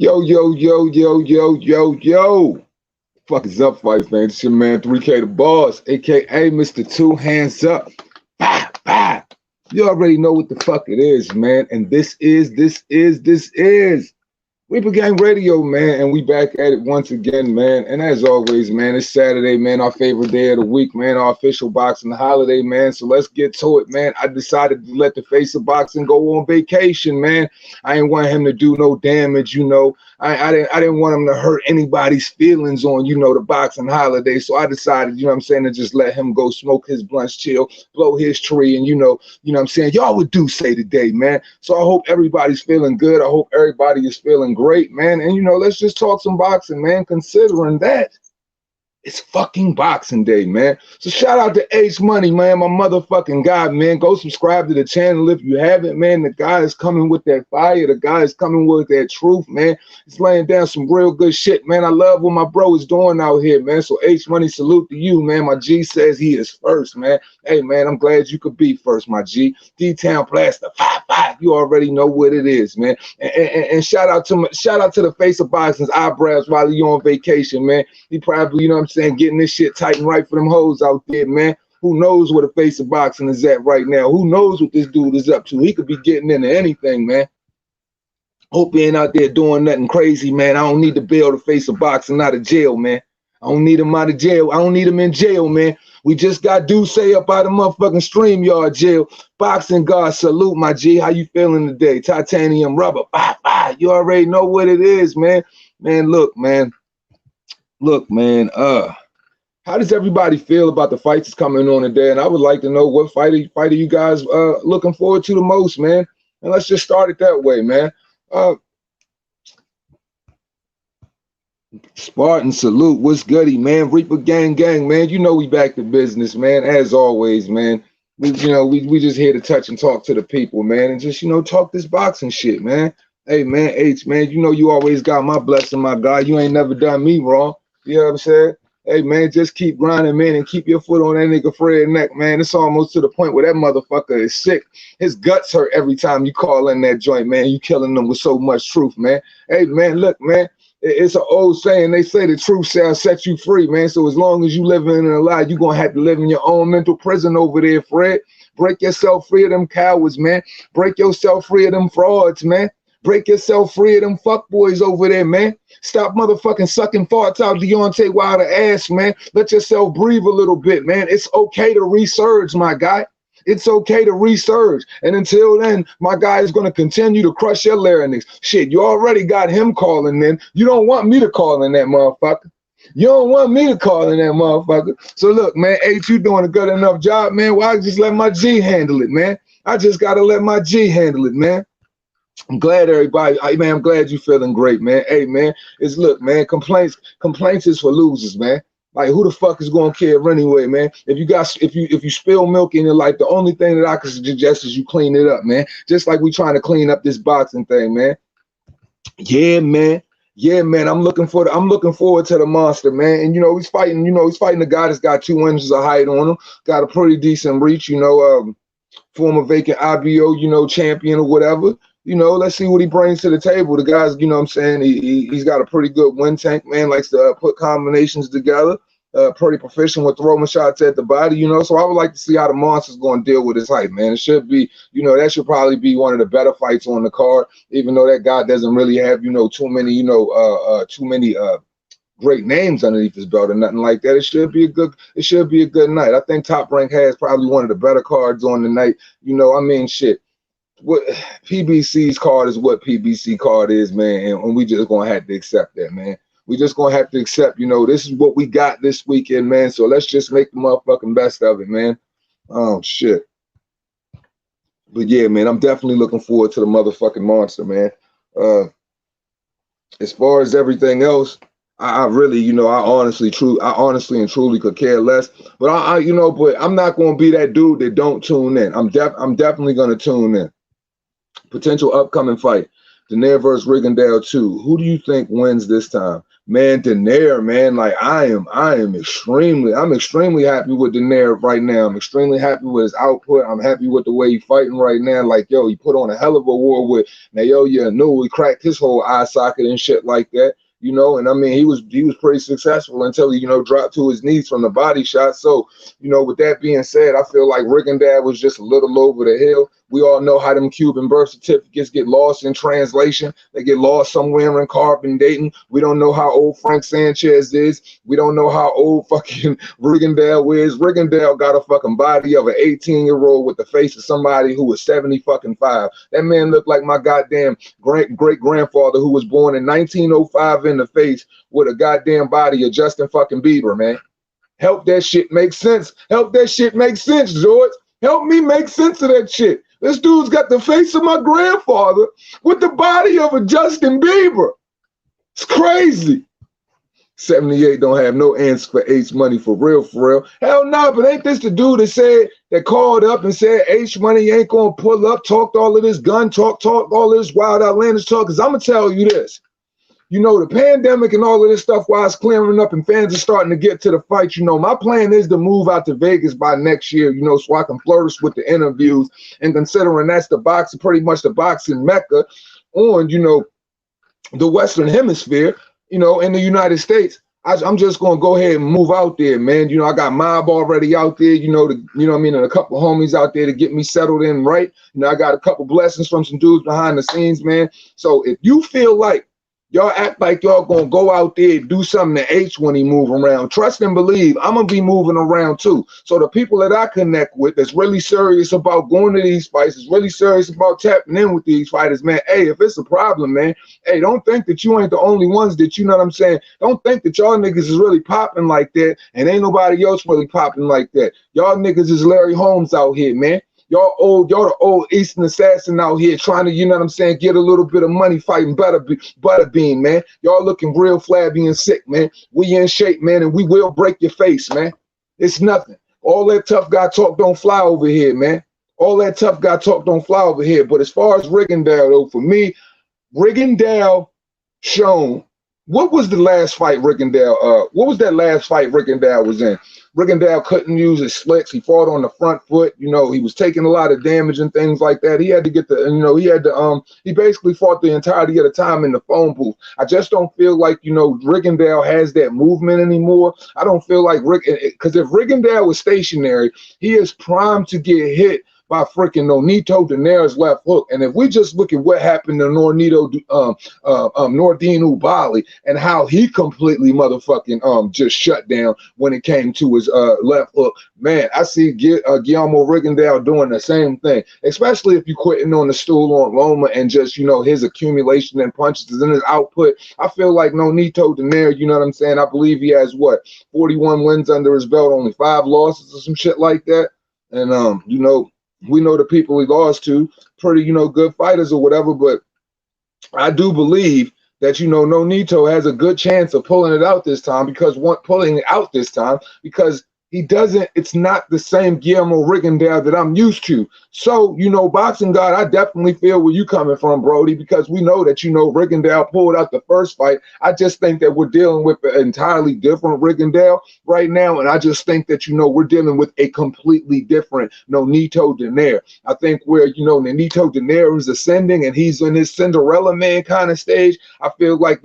Yo, yo, yo, yo, yo, yo, yo. Fuck is up, fight fans? It's your man 3K the Boss, aka Mr. Two Hands Up. Bah, bah. You already know what the fuck it is, man. And this is Reaper Gang Radio, man, and we back at it once again, man. And as always, man, it's Saturday, man, our favorite day of the week, man, our official boxing holiday, man. So let's get to it, man. I decided to let the face of boxing go on vacation, man. I ain't want him to do no damage, you know. I didn't want him to hurt anybody's feelings on, you know, the boxing holiday. So I decided, you know what I'm saying, to just let him go smoke his blunts, chill, blow his tree, and you know what I'm saying? Y'all would do say today, man. So I hope everybody's feeling good. I hope everybody is feeling great, man. And, you know, let's just talk some boxing, man, considering that it's fucking Boxing Day, man. So shout out to H Money, man, my motherfucking guy, man. Go subscribe to the channel if you haven't, man. The guy is coming with that fire. The guy is coming with that truth, man. He's laying down some real good shit, man. I love what my bro is doing out here, man. So H Money, salute to you, man. My G says he is first, man. Hey, man, I'm glad you could be first, my G. D-Town Blaster, 5-5. You already know what it is, man. And shout out to the face of boxing's eyebrows while he on vacation, man. He probably, you know what I'm saying, getting this shit tight and right for them hoes out there, man. Who knows where the face of boxing is at right now? Who knows what this dude is up to? He could be getting into anything, man. Hope he ain't out there doing nothing crazy, man. I don't need to bail the face of boxing out of jail, man. I don't need him out of jail. I don't need him in jail, man. We just got Duce up out of motherfucking StreamYard jail. Boxing God, salute, my G. How you feeling today? Titanium rubber. Bye, bye. You already know what it is, man. Man, look, man. How does everybody feel about the fights that's coming on today? And I would like to know what fight are you guys looking forward to the most, man? And let's just start it that way, man. Spartan salute. What's goody, man? Reaper gang, man. You know we back to business, man. As always, man. We just here to touch and talk to the people, man, and just talk this boxing shit, man. Hey, man, H, man. You know you always got my blessing, my God. You ain't never done me wrong. You know what I'm saying? Hey, man, just keep grinding, man, and keep your foot on that nigga Fred neck, man. It's almost to the point where that motherfucker is sick. His guts hurt every time you call in that joint, man. You killing them with so much truth, man. Hey, man, look, man. It's an old saying. They say the truth shall set you free, man. So as long as you living in a lie, you're going to have to live in your own mental prison over there, Fred. Break yourself free of them cowards, man. Break yourself free of them frauds, man. Break yourself free of them fuckboys over there, man. Stop motherfucking sucking farts out Deontay Wilder ass, man. Let yourself breathe a little bit, man. It's okay to resurge, my guy. It's okay to resurge. And until then, my guy is going to continue to crush your larynx. Shit, you already got him calling in. You don't want me to call in that motherfucker. You don't want me to call in that motherfucker. So look, man, H, you doing a good enough job, man. Why just let my G handle it, man? I just got to let my G handle it, man. I'm glad everybody, man, I'm glad you feeling great, man. Hey, man, look, man, complaints is for losers, man. Like, who the fuck is gonna care anyway, man? If you spill milk in your life, the only thing that I can suggest is you clean it up, man. Just like we trying to clean up this boxing thing, man. Yeah, man. Yeah, man. I'm looking forward to the monster, man. And he's fighting a guy that's got 2 inches of height on him, got a pretty decent reach, former vacant IBO, champion or whatever. Let's see what he brings to the table. The guy's, what I'm saying, he's got a pretty good wind tank, man, likes to put combinations together, pretty proficient with throwing shots at the body, so I would like to see how the monster's going to deal with his height, man. It should be, that should probably be one of the better fights on the card, even though that guy doesn't really have, too many great names underneath his belt or nothing like that. It should be a good night. I think Top Rank has probably one of the better cards on the night. Shit. What PBC's card is what PBC card is, man, and we just gonna have to accept that, man. We just gonna have to accept, this is what we got this weekend, man. So let's just make the motherfucking best of it, man. Oh shit. But yeah, man, I'm definitely looking forward to the motherfucking monster, man. As far as everything else, I really, I honestly and truly could care less. But but I'm not gonna be that dude that don't tune in. I'm definitely gonna tune in. Potential upcoming fight, Daenerys versus Rigondeaux 2. Who do you think wins this time? man, Daenerys, man, like I'm extremely happy with Daenerys right now. I'm extremely happy with his output. I'm happy with the way he's fighting right now. Like, yo, he put on a hell of a war with Naoya Inoue. He cracked his whole eye socket and shit like that. You know, and I mean, he was pretty successful until he, you know, dropped to his knees from the body shot. So, you know, with that being said, I feel like Rigondeaux was just a little over the hill. We all know how them Cuban birth certificates get lost in translation. They get lost somewhere in carbon dating. We don't know how old Frank Sanchez is. We don't know how old fucking Rigondeaux is. Rigondeaux got a fucking body of an 18-year-old with the face of somebody who was 75. That man looked like my goddamn great-grandfather who was born in 1905 in the face with a goddamn body of Justin fucking Bieber, man. Help that shit make sense. Help that shit make sense, George. Help me make sense of that shit. This dude's got the face of my grandfather with the body of a Justin Bieber. It's crazy. 78 don't have no answer for H Money for real, for real. Hell no, but ain't this the dude that called up and said H Money ain't gonna pull up, talked all of this gun talk, all this wild outlandish talk? Because I'm gonna tell you this. You know, the pandemic and all of this stuff, while it's clearing up and fans are starting to get to the fight, you know, my plan is to move out to Vegas by next year, you know, so I can flourish with the interviews. And considering that's the boxing, pretty much the boxing mecca on, you know, the Western Hemisphere, you know, in the United States, I'm just going to go ahead and move out there, man. You know, I got Mob already out there, you know, you know what I mean, and a couple of homies out there to get me settled in right. You know, I got a couple blessings from some dudes behind the scenes, man. So if you feel like y'all act like y'all gonna go out there and do something to H when he move around, trust and believe I'm gonna be moving around too. So the people that I connect with that's really serious about going to these fights, is really serious about tapping in with these fighters, man. Hey, if it's a problem, man, hey, don't think that you ain't the only ones that, you know what I'm saying? Don't think that y'all niggas is really popping like that and ain't nobody else really popping like that. Y'all niggas is Larry Holmes out here, man. Y'all the old Eastern assassin out here trying to, you know what I'm saying, get a little bit of money fighting Butterbean, man. Y'all looking real flabby and sick, man. We in shape, man, and we will break your face, man. It's nothing. All that tough guy talk don't fly over here, man. All that tough guy talk don't fly over here. But as far as Rigondeaux, though, for me, Rigondeaux shown. What was the last fight Rigondeaux? What was that last fight Rigondeaux was in? Rigondeaux couldn't use his slicks. He fought on the front foot. You know, he was taking a lot of damage and things like that. He had to get the, you know, he basically fought the entirety of the time in the phone booth. I just don't feel like, you know, Rigondeaux has that movement anymore. I don't feel like because if Rigondeaux was stationary, he is primed to get hit by freaking Nonito Donaires' left hook. And if we just look at what happened to Nordine Oubaali and how he completely motherfucking just shut down when it came to his left hook, man, I see Guillermo Rigondeaux doing the same thing, especially if you're quitting on the stool on Loma and just, you know, his accumulation and punches and his output. I feel like Nonito Donaire, you know what I'm saying? I believe he has, 41 wins under his belt, only 5 losses or some shit like that. And, you know, we know the people he lost to, pretty, you know, good fighters or whatever, but I do believe that, you know, Nonito has a good chance of pulling it out this time because he doesn't, it's not the same Guillermo Rigondeaux that I'm used to. So, you know, Boxing God, I definitely feel where you coming from, Brody, because we know that, you know, Rigondeaux pulled out the first fight. I just think that we're dealing with an entirely different Rigondeaux right now. And I just think that, you know, we're dealing with a completely different Nonito Donaire. I think where, you know, Nonito Donaire is ascending and he's in his Cinderella man kind of stage. I feel like,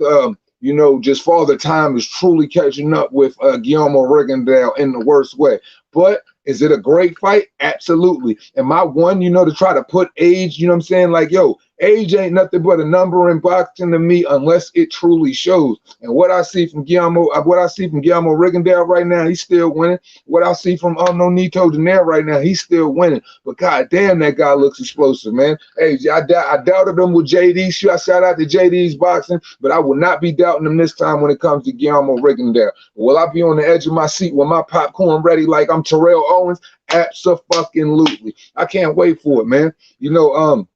you know, just Father Time is truly catching up with Guillermo Rigondeaux in the worst way. But is it a great fight? Absolutely. Am I one, you know, to try to put age, you know what I'm saying? Like, yo, age ain't nothing but a number in boxing to me unless it truly shows. And what I see from Guillermo Rigondeaux right now, he's still winning. What I see from Nonito Donaire right now, he's still winning. But god damn, that guy looks explosive, man. Hey, I doubted him with JD. Shout out to JD's boxing, but I will not be doubting him this time when it comes to Guillermo Rigondeaux. Will I be on the edge of my seat with my popcorn ready like I'm Terrell Owens? Abso-fucking-lutely. I can't wait for it, man. You know,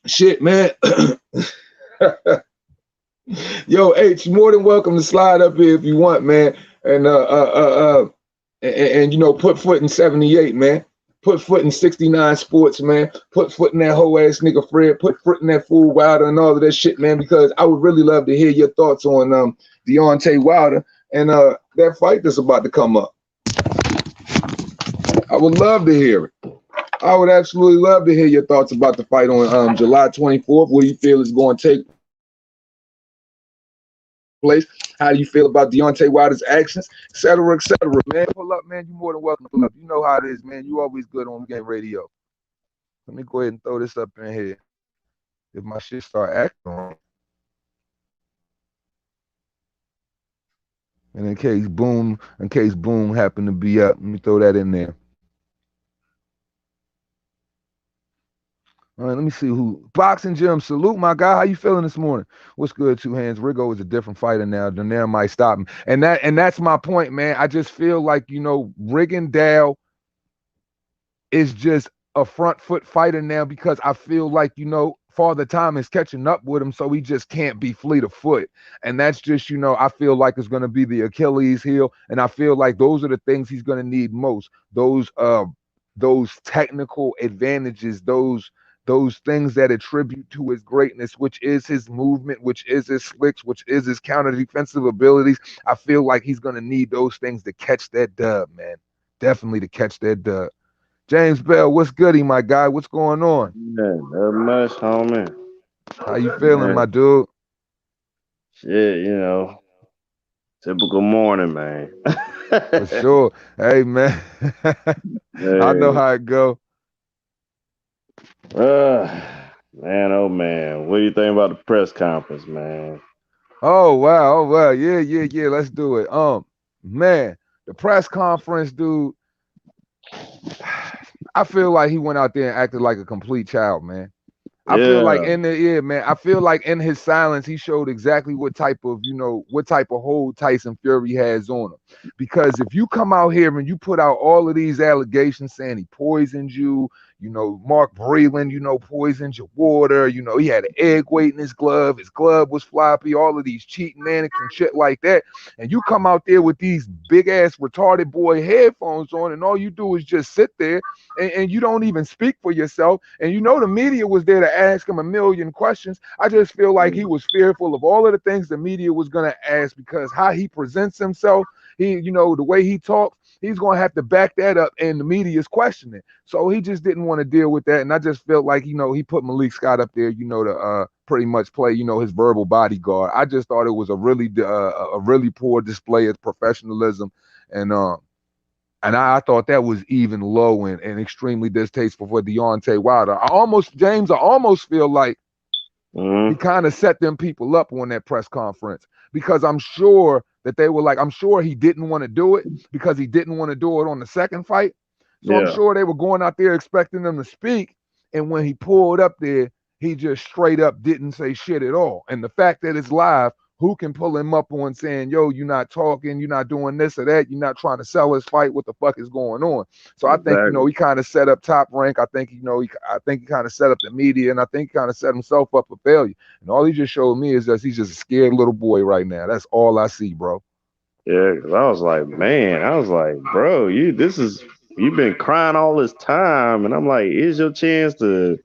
shit, man. Yo, H, you're more than welcome to slide up here if you want, man. And you know, put foot in 78, man. put foot in 69 Sports, man. Put foot in that whole ass nigga Fred. Put foot in that fool Wilder and all of that shit, man. Because I would really love to hear your thoughts on Deontay Wilder and that fight that's about to come up. I would love to hear it. I would absolutely love to hear your thoughts about the fight on July 24th. What do you feel is going to take place? How do you feel about Deontay Wilder's actions, et cetera, man? Pull up, man. You're more than welcome to pull up. You know how it is, man. You always good on Game Radio. Let me go ahead and throw this up in here. If my shit start acting wrong. And in case Boom happened to be up, let me throw that in there. All right, let me see who. Boxing Gym, salute my guy. How you feeling this morning? What's good, Two Hands? Rigo is a different fighter now. Donaire might stop him. And that's my point, man. I just feel like, Rigondeaux is just a front foot fighter now because I feel like, Father Time is catching up with him, so he just can't be fleet of foot. And that's just, I feel like it's going to be the Achilles heel. And I feel like those are the things he's going to need most. Those technical advantages, those things that attribute to his greatness, which is his movement, which is his slicks, which is his counter defensive abilities. I feel like he's going to need those things to catch that dub, man. Definitely to catch that dub. James Bell, what's goody, my guy? What's going on? Yeah, not much, homie. How you feeling, my dude? Shit, typical morning, man. For sure. Hey, man. I know how it go. Man, oh man, what do you think about the press conference, man? Oh wow, yeah. Let's do it. Man, the press conference, dude. I feel like he went out there and acted like a complete child, man. I feel like I feel like in his silence, he showed exactly what type of hold Tyson Fury has on him. Because if you come out here and you put out all of these allegations saying he poisoned you, Mark Breland, poisoned your water, he had an egg weight in his glove was floppy, all of these cheating antics and shit like that. And you come out there with these big ass retarded boy headphones on, and all you do is just sit there and you don't even speak for yourself. And the media was there to ask him a million questions. I just feel like he was fearful of all of the things the media was going to ask, because how he presents himself, the way he talks, he's going to have to back that up, and the media is questioning. So he just didn't want to deal with that. And I just felt like, he put Malik Scott up there, to pretty much play, his verbal bodyguard. I just thought it was a really poor display of professionalism. And I thought that was even low and extremely distasteful for Deontay Wilder. I almost feel like he kind of set them people up on that press conference, because I'm sure that they were like, I'm sure he didn't want to do it because he didn't want to do it on the second fight. So I'm sure they were going out there expecting them to speak. And when he pulled up there, he just straight up didn't say shit at all. And the fact that it's live, who can pull him up on saying, yo, you're not talking, you're not doing this or that, you're not trying to sell his fight, what the fuck is going on? So I think, he kind of set up Top Rank. I think, he kind of set up the media, and I think he kind of set himself up for failure. And all he just showed me is that he's just a scared little boy right now. That's all I see, bro. Yeah, because I was like, bro, you've been crying all this time, and I'm like, here's your chance to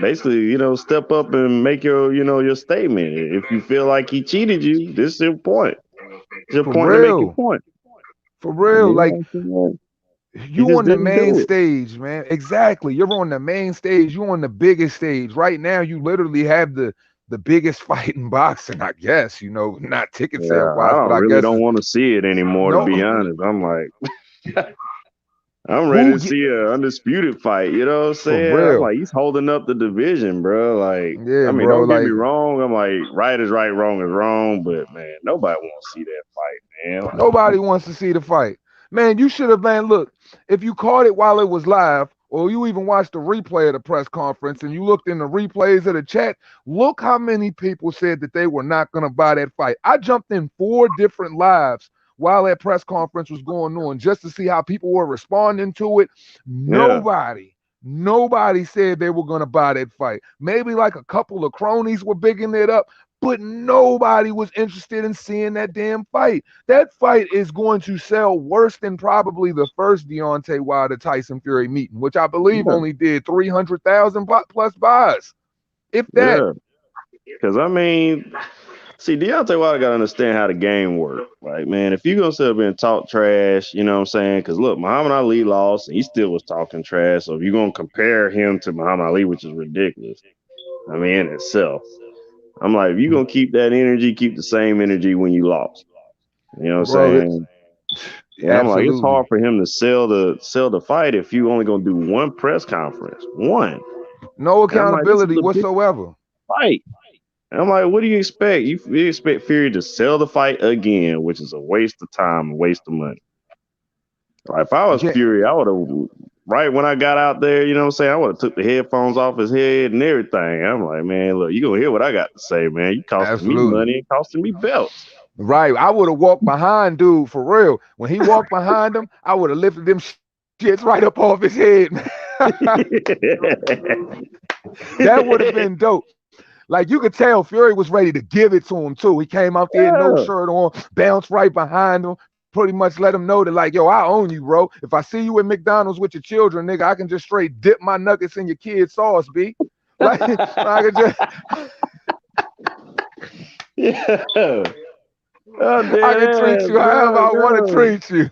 basically, step up and make your statement. If you feel like he cheated you, this is your point. It's your point to make your point. For real, like you on the main stage, man. Exactly. You're on the main stage. You're on the biggest stage. Right now, you literally have the biggest fight in boxing, I guess, not ticket sale wise, but I guess don't want to see it anymore, to be honest. I'm like, I'm ready to see an undisputed fight. You know what I'm saying? I'm like, he's holding up the division, bro. Like, don't get me wrong. I'm like, right is right, wrong is wrong. But man, nobody wants to see that fight, man. Like, nobody wants to see the fight, man. You should have, man. Look, if you caught it while it was live, or you even watched the replay of the press conference and you looked in the replays of the chat, look how many people said that they were not going to buy that fight. I jumped in 4 different lives while that press conference was going on just to see how people were responding to it. Nobody said they were going to buy that fight. Maybe like a couple of cronies were bigging it up, but nobody was interested in seeing that damn fight. That fight is going to sell worse than probably the first Deontay Wilder Tyson Fury meeting, which I believe Yeah, only did 300,000 plus buys, if that. yeah. Because I mean, see, Deontay Wilder got to understand how the game works. Like, man, if you're going to sit up and talk trash, you know what I'm saying? Because look, Muhammad Ali lost and he still was talking trash. So if you're going to compare him to Muhammad Ali, which is ridiculous, I mean, in itself, I'm like, if you're going to keep that energy, keep the same energy when you lost. You know what I'm Bro, saying? And I'm like, it's absolutely. hard for him to sell the fight if you only going to do one press conference. One. No And I'm like, this is accountability a big whatsoever. fight. And I'm like, what do you expect? You expect Fury to sell the fight again, which is a waste of time, a waste of money. Like, if I was Yeah, Fury, I would have right when I got out there, you know what I'm saying? I would have took the headphones off his head and everything. I'm like, man, look, you gonna hear what I got to say, man. You costing me absolutely. money and costing me belts. Right. I would have walked behind dude for real. When he walked behind him, I would have lifted them shits right up off his head. That would have been dope. Like you could tell Fury was ready to give it to him too. He came out there, no Yeah. shirt on, bounced right behind him, pretty much let him know that, like, yo, I own you, bro. If I see you at McDonald's with your children, nigga, I can just straight dip my nuggets in your kid's sauce, B. Like I could just Yeah. Oh, I can treat damn, you however I want to no. treat you.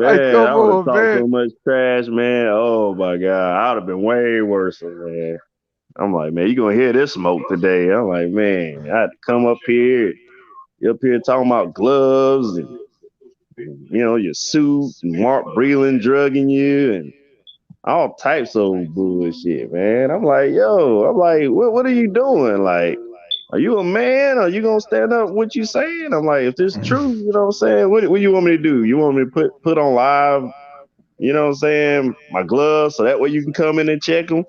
Like, Man, come I would have on, talked man. so much trash, man. Oh my God. I would have been way worse, man. I'm like, man, you gonna hear this smoke today. I'm like, man, I had to come up here, you up here talking about gloves and your suit and Mark Breland drugging you and all types of bullshit, man. I'm like, what are you doing? Like, are you a man? Are you gonna stand up what you saying? I'm like, if this true, you know what I'm saying? What you want me to do? You want me to put on live, you know what I'm saying, my gloves so that way you can come in and check them?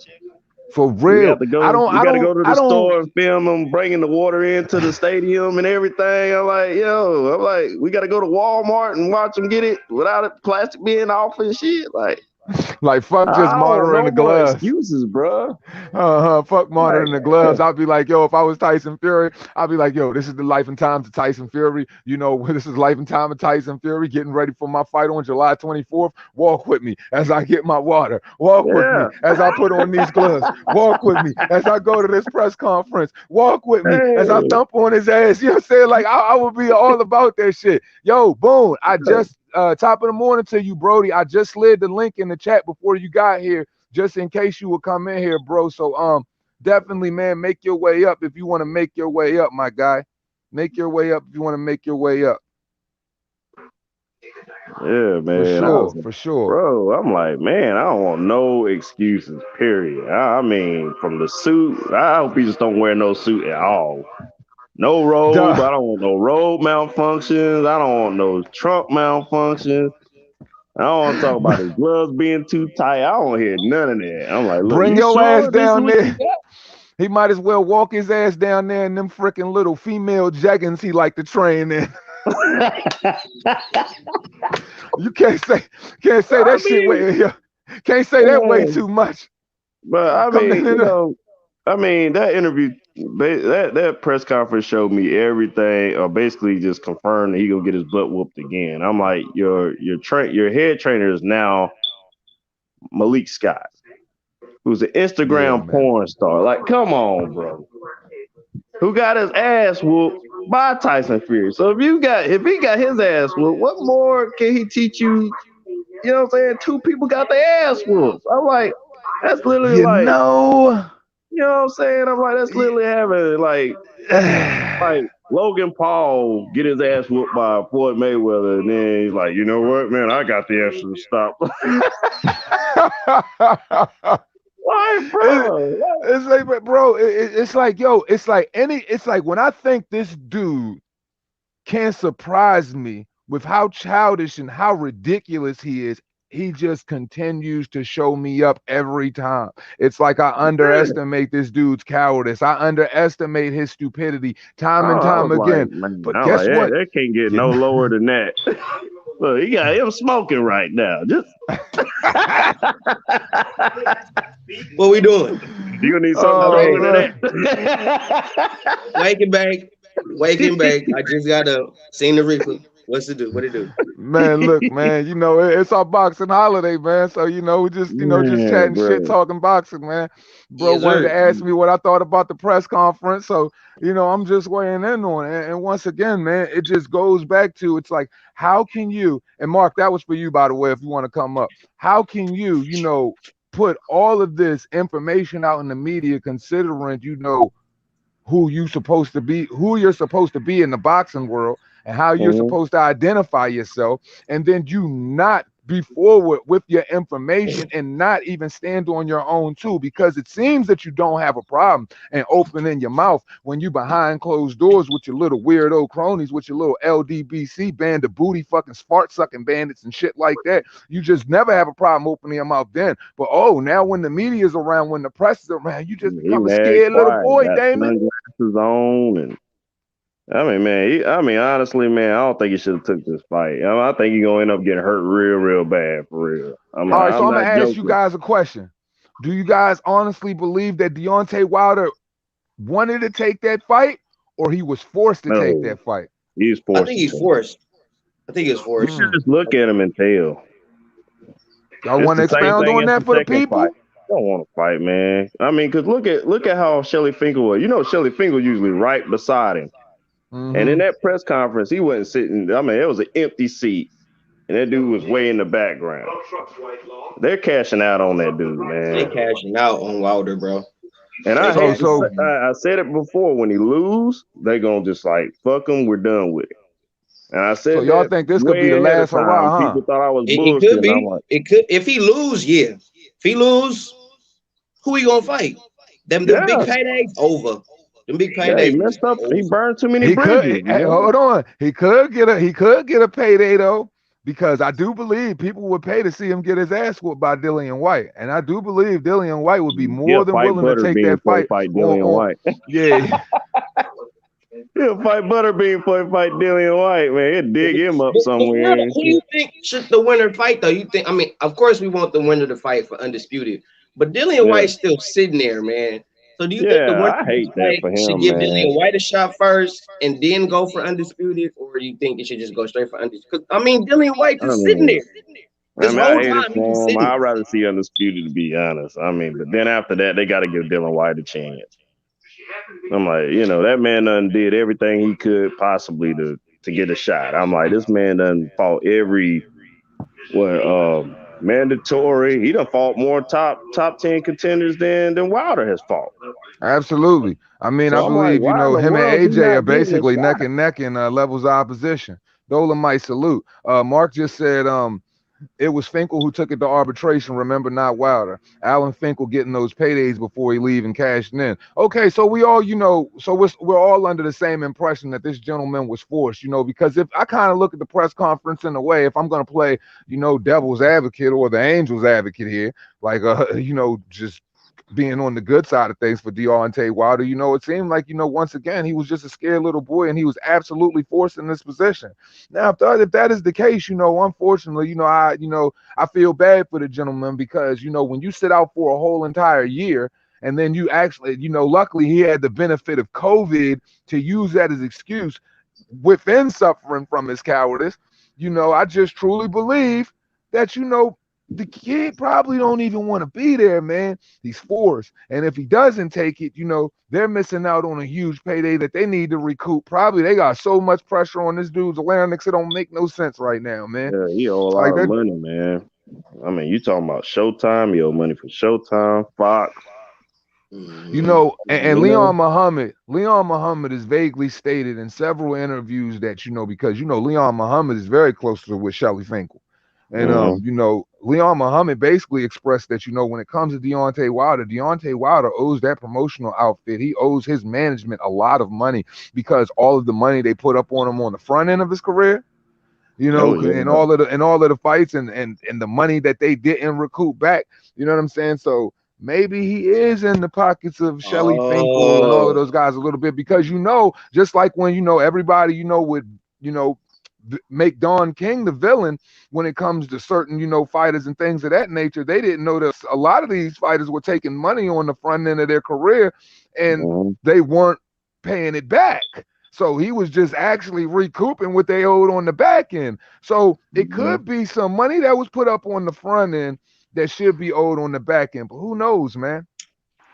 For We have real. to I go. don't We I got to don't go to the I don't store and film them bringing the water into the stadium and everything. I'm like, we got to go to Walmart and watch them get it without the plastic being off and shit. Like, like fuck just I don't want monitoring no the more gloves. excuses, bro. Fuck Like, monitoring the gloves. I'd be like, yo, if I was Tyson Fury, I'd be like, yo, this is the life and times of Tyson Fury. You know, this is life and time of Tyson Fury getting ready for my fight on July 24th. Walk with me as I get my water. Walk with me yeah, as I put on these gloves. Walk with me as I go to this press conference. Walk with me as I hey, thump on his ass. You know what I'm saying? Like, I would be all about that shit. Yo, boom. I just, top of the morning to you, Brody. I just slid the link in the chat before you got here, just in case you would come in here, bro. So definitely, man, make your way up if you want to make your way up, my guy. Make your way up if you want to make your way up. yeah, For man. sure, for sure. Bro, I'm like, man, I don't want no excuses. Period. I mean, from the suit, I hope he just don't wear no suit at all. No robe. Duh. I don't want no robe malfunctions. I don't want no trunk malfunctions. I don't want to talk about his gloves being too tight. I don't hear none of that. I'm like, look, Bring you your ass sure this is down what you there. He might as well walk his ass down there in them freaking little female jeggings he like to train in. got? You can't say I that shit mean, way. Can't say that way yeah. too much. But I Come mean, down. that interview, that press conference showed me everything, or basically just confirmed that he gonna get his butt whooped again. I'm like, your head trainer is now Malik Scott, who's an Yeah, Instagram man. porn star. Like, come on, bro. Who got his ass whooped by Tyson Fury. So if he got his ass whooped, what more can he teach you? You know what I'm saying? Two people got their ass whooped. I'm like, that's literally You like, know. you know what I'm saying? I'm like, that's literally having like Logan Paul get his ass whooped by Floyd Mayweather, and then he's like, you know what, man, I got the answer to stop. Why, bro? It's like, bro, it's like, yo, it's like when I think this dude can surprise me with how childish and how ridiculous he is, he just continues to show me up every time. It's like I underestimate this dude's cowardice. I underestimate his stupidity time and I time was like, again. man, But I was like, guess what? that can't get You no know, lower than that. Look, he got him smoking right now. Just What we doing? You gonna need something Oh, stronger man. than that. Waking back, waking back. I just got up. Seen the Reaper. What's it do? What it do? Man, look, man, it's our boxing holiday, man. So, we just, just Man, chatting shit, bro. talking boxing, man. Bro Yes, wanted to sir. ask me what I thought about the press conference. So, I'm just weighing in on it. And once again, man, it just goes back to it's like, how can you, and Mark, that was for you, by the way, if you want to come up, how can you, put all of this information out in the media considering, who you're supposed to be in the boxing world and how you're Mhm. supposed to identify yourself, and then you not be forward with your information and not even stand on your own too, because it seems that you don't have a problem and opening your mouth when you behind closed doors with your little weirdo cronies, with your little LDBC band of booty fucking fart sucking bandits and shit like that. You just never have a problem opening your mouth then. But now when the media's around, when the press is around, you just He become a mad, scared little quiet, boy, got Damon. sunglasses on, and I mean, man, honestly, man, I don't think he should have took this fight. I think he's gonna end up getting hurt real, real bad for real. All right, so I'm I'm not gonna ask you joking. guys a question. Do you guys honestly believe that Deontay Wilder wanted to take that fight, or he was forced to take No, that fight? he's I forced think to he's take. forced. I think he's You forced. should just look at him and tell. Y'all It's want to the same expound thing on as that the for the second fight. people? I don't want to fight, man. I mean, cause look at how Shelly Finkel was. Shelly Finkel usually right beside him, and in Mm-hmm. that press conference, he wasn't sitting. I mean, it was an empty seat, and that dude was way in the background. They're cashing out on that dude, They man. cashing out on Wilder, bro. And They I So had to cashing. so say, I said it before. When he lose, they gonna just like fuck him. We're done with it. And I so said y'all that think this could be the way ahead of last time. hurrah, huh? People thought I was It could bullshitting. I'm be. like, It could. If he lose, yeah. If he lose, who he gonna fight? Them big yeah, paydays over. Them big yeah, he paydays is messed up. He over. burned too many He could bridges. hey, hold on. He could get a payday though, because I do believe people would pay to see him get his ass whooped by Dillian White, and I do believe Dillian White would be more He'll than fight willing to take Butterbean that before he fight fight on Dillian White. yeah. He'll fight Butterbean before he fight Dillian White, man. He'll dig him up But somewhere and who do shit. you think should the winner fight though? You think? I mean, of course we want the winner to fight for undisputed, but Dillian Yeah, White's still sitting there, man. So do you think the winner yeah, I of this hate that fight for should him, give man. Dillian White a shot first and then go for undisputed, or do you think it should just go straight for undisputed? Because I mean, Dillian White I just sitting mean, there this I whole hate it time. He just for him. sitting I'd there. rather see Undisputed, to be honest. I mean, but then after that, they got to give Dylan White a chance. I'm like, that man done did everything he could possibly to get a shot. I'm like, this man done fought every mandatory. He done fought more top 10 contenders than Wilder has fought. Absolutely. I mean, I So I'm like, believe, why in the him and world is he AJ are not getting a basically neck shot? and neck in levels of opposition. Dolomite salute. Mark just said it was Finkel who took it to arbitration, remember, not Wilder. Alan Finkel getting those paydays before he leave and cashing in. Okay, so we all, so we're all under the same impression that this gentleman was forced, because if I kind of look at the press conference in a way, if I'm going to play, devil's advocate or the angel's advocate here, like, just being on the good side of things for Deontay Wilder, it seemed like, once again, he was just a scared little boy and he was absolutely forced in this position. Now, if that is the case, unfortunately, I feel bad for the gentleman because, when you sit out for a whole entire year and then you actually, luckily he had the benefit of COVID to use that as excuse within suffering from his cowardice, I just truly believe that, the kid probably don't even want to be there, man. He's forced. And if he doesn't take it, they're missing out on a huge payday that they need to recoup. Probably they got so much pressure on this dude's larynx, it don't make no sense right now, man. Yeah, he owe a Like lot of that, money, man. I mean, you talking about Showtime? You owe money for Showtime, Fox. Mhm. And You know, Leon Muhammad is vaguely stated in several interviews that, because, Leon Muhammad is very close to with Shelly Finkel. And mm-hmm. Leon Muhammad basically expressed that, when it comes to Deontay Wilder owes that promotional outfit. He owes his management a lot of money because all of the money they put up on him on the front end of his career, Oh and yeah, all of the fights and the money that they didn't recoup back. You know what I'm saying? So maybe he is in the pockets of Shelly Finkel and all of Oh, those guys a little bit because, just like when, everybody, would, make Don King the villain when it comes to certain, fighters and things of that nature. They didn't know that a lot of these fighters were taking money on the front end of their career and they weren't paying it back. So he was just actually recouping what they owed on the back end. So it could be some money that was put up on the front end that should be owed on the back end. But who knows, man?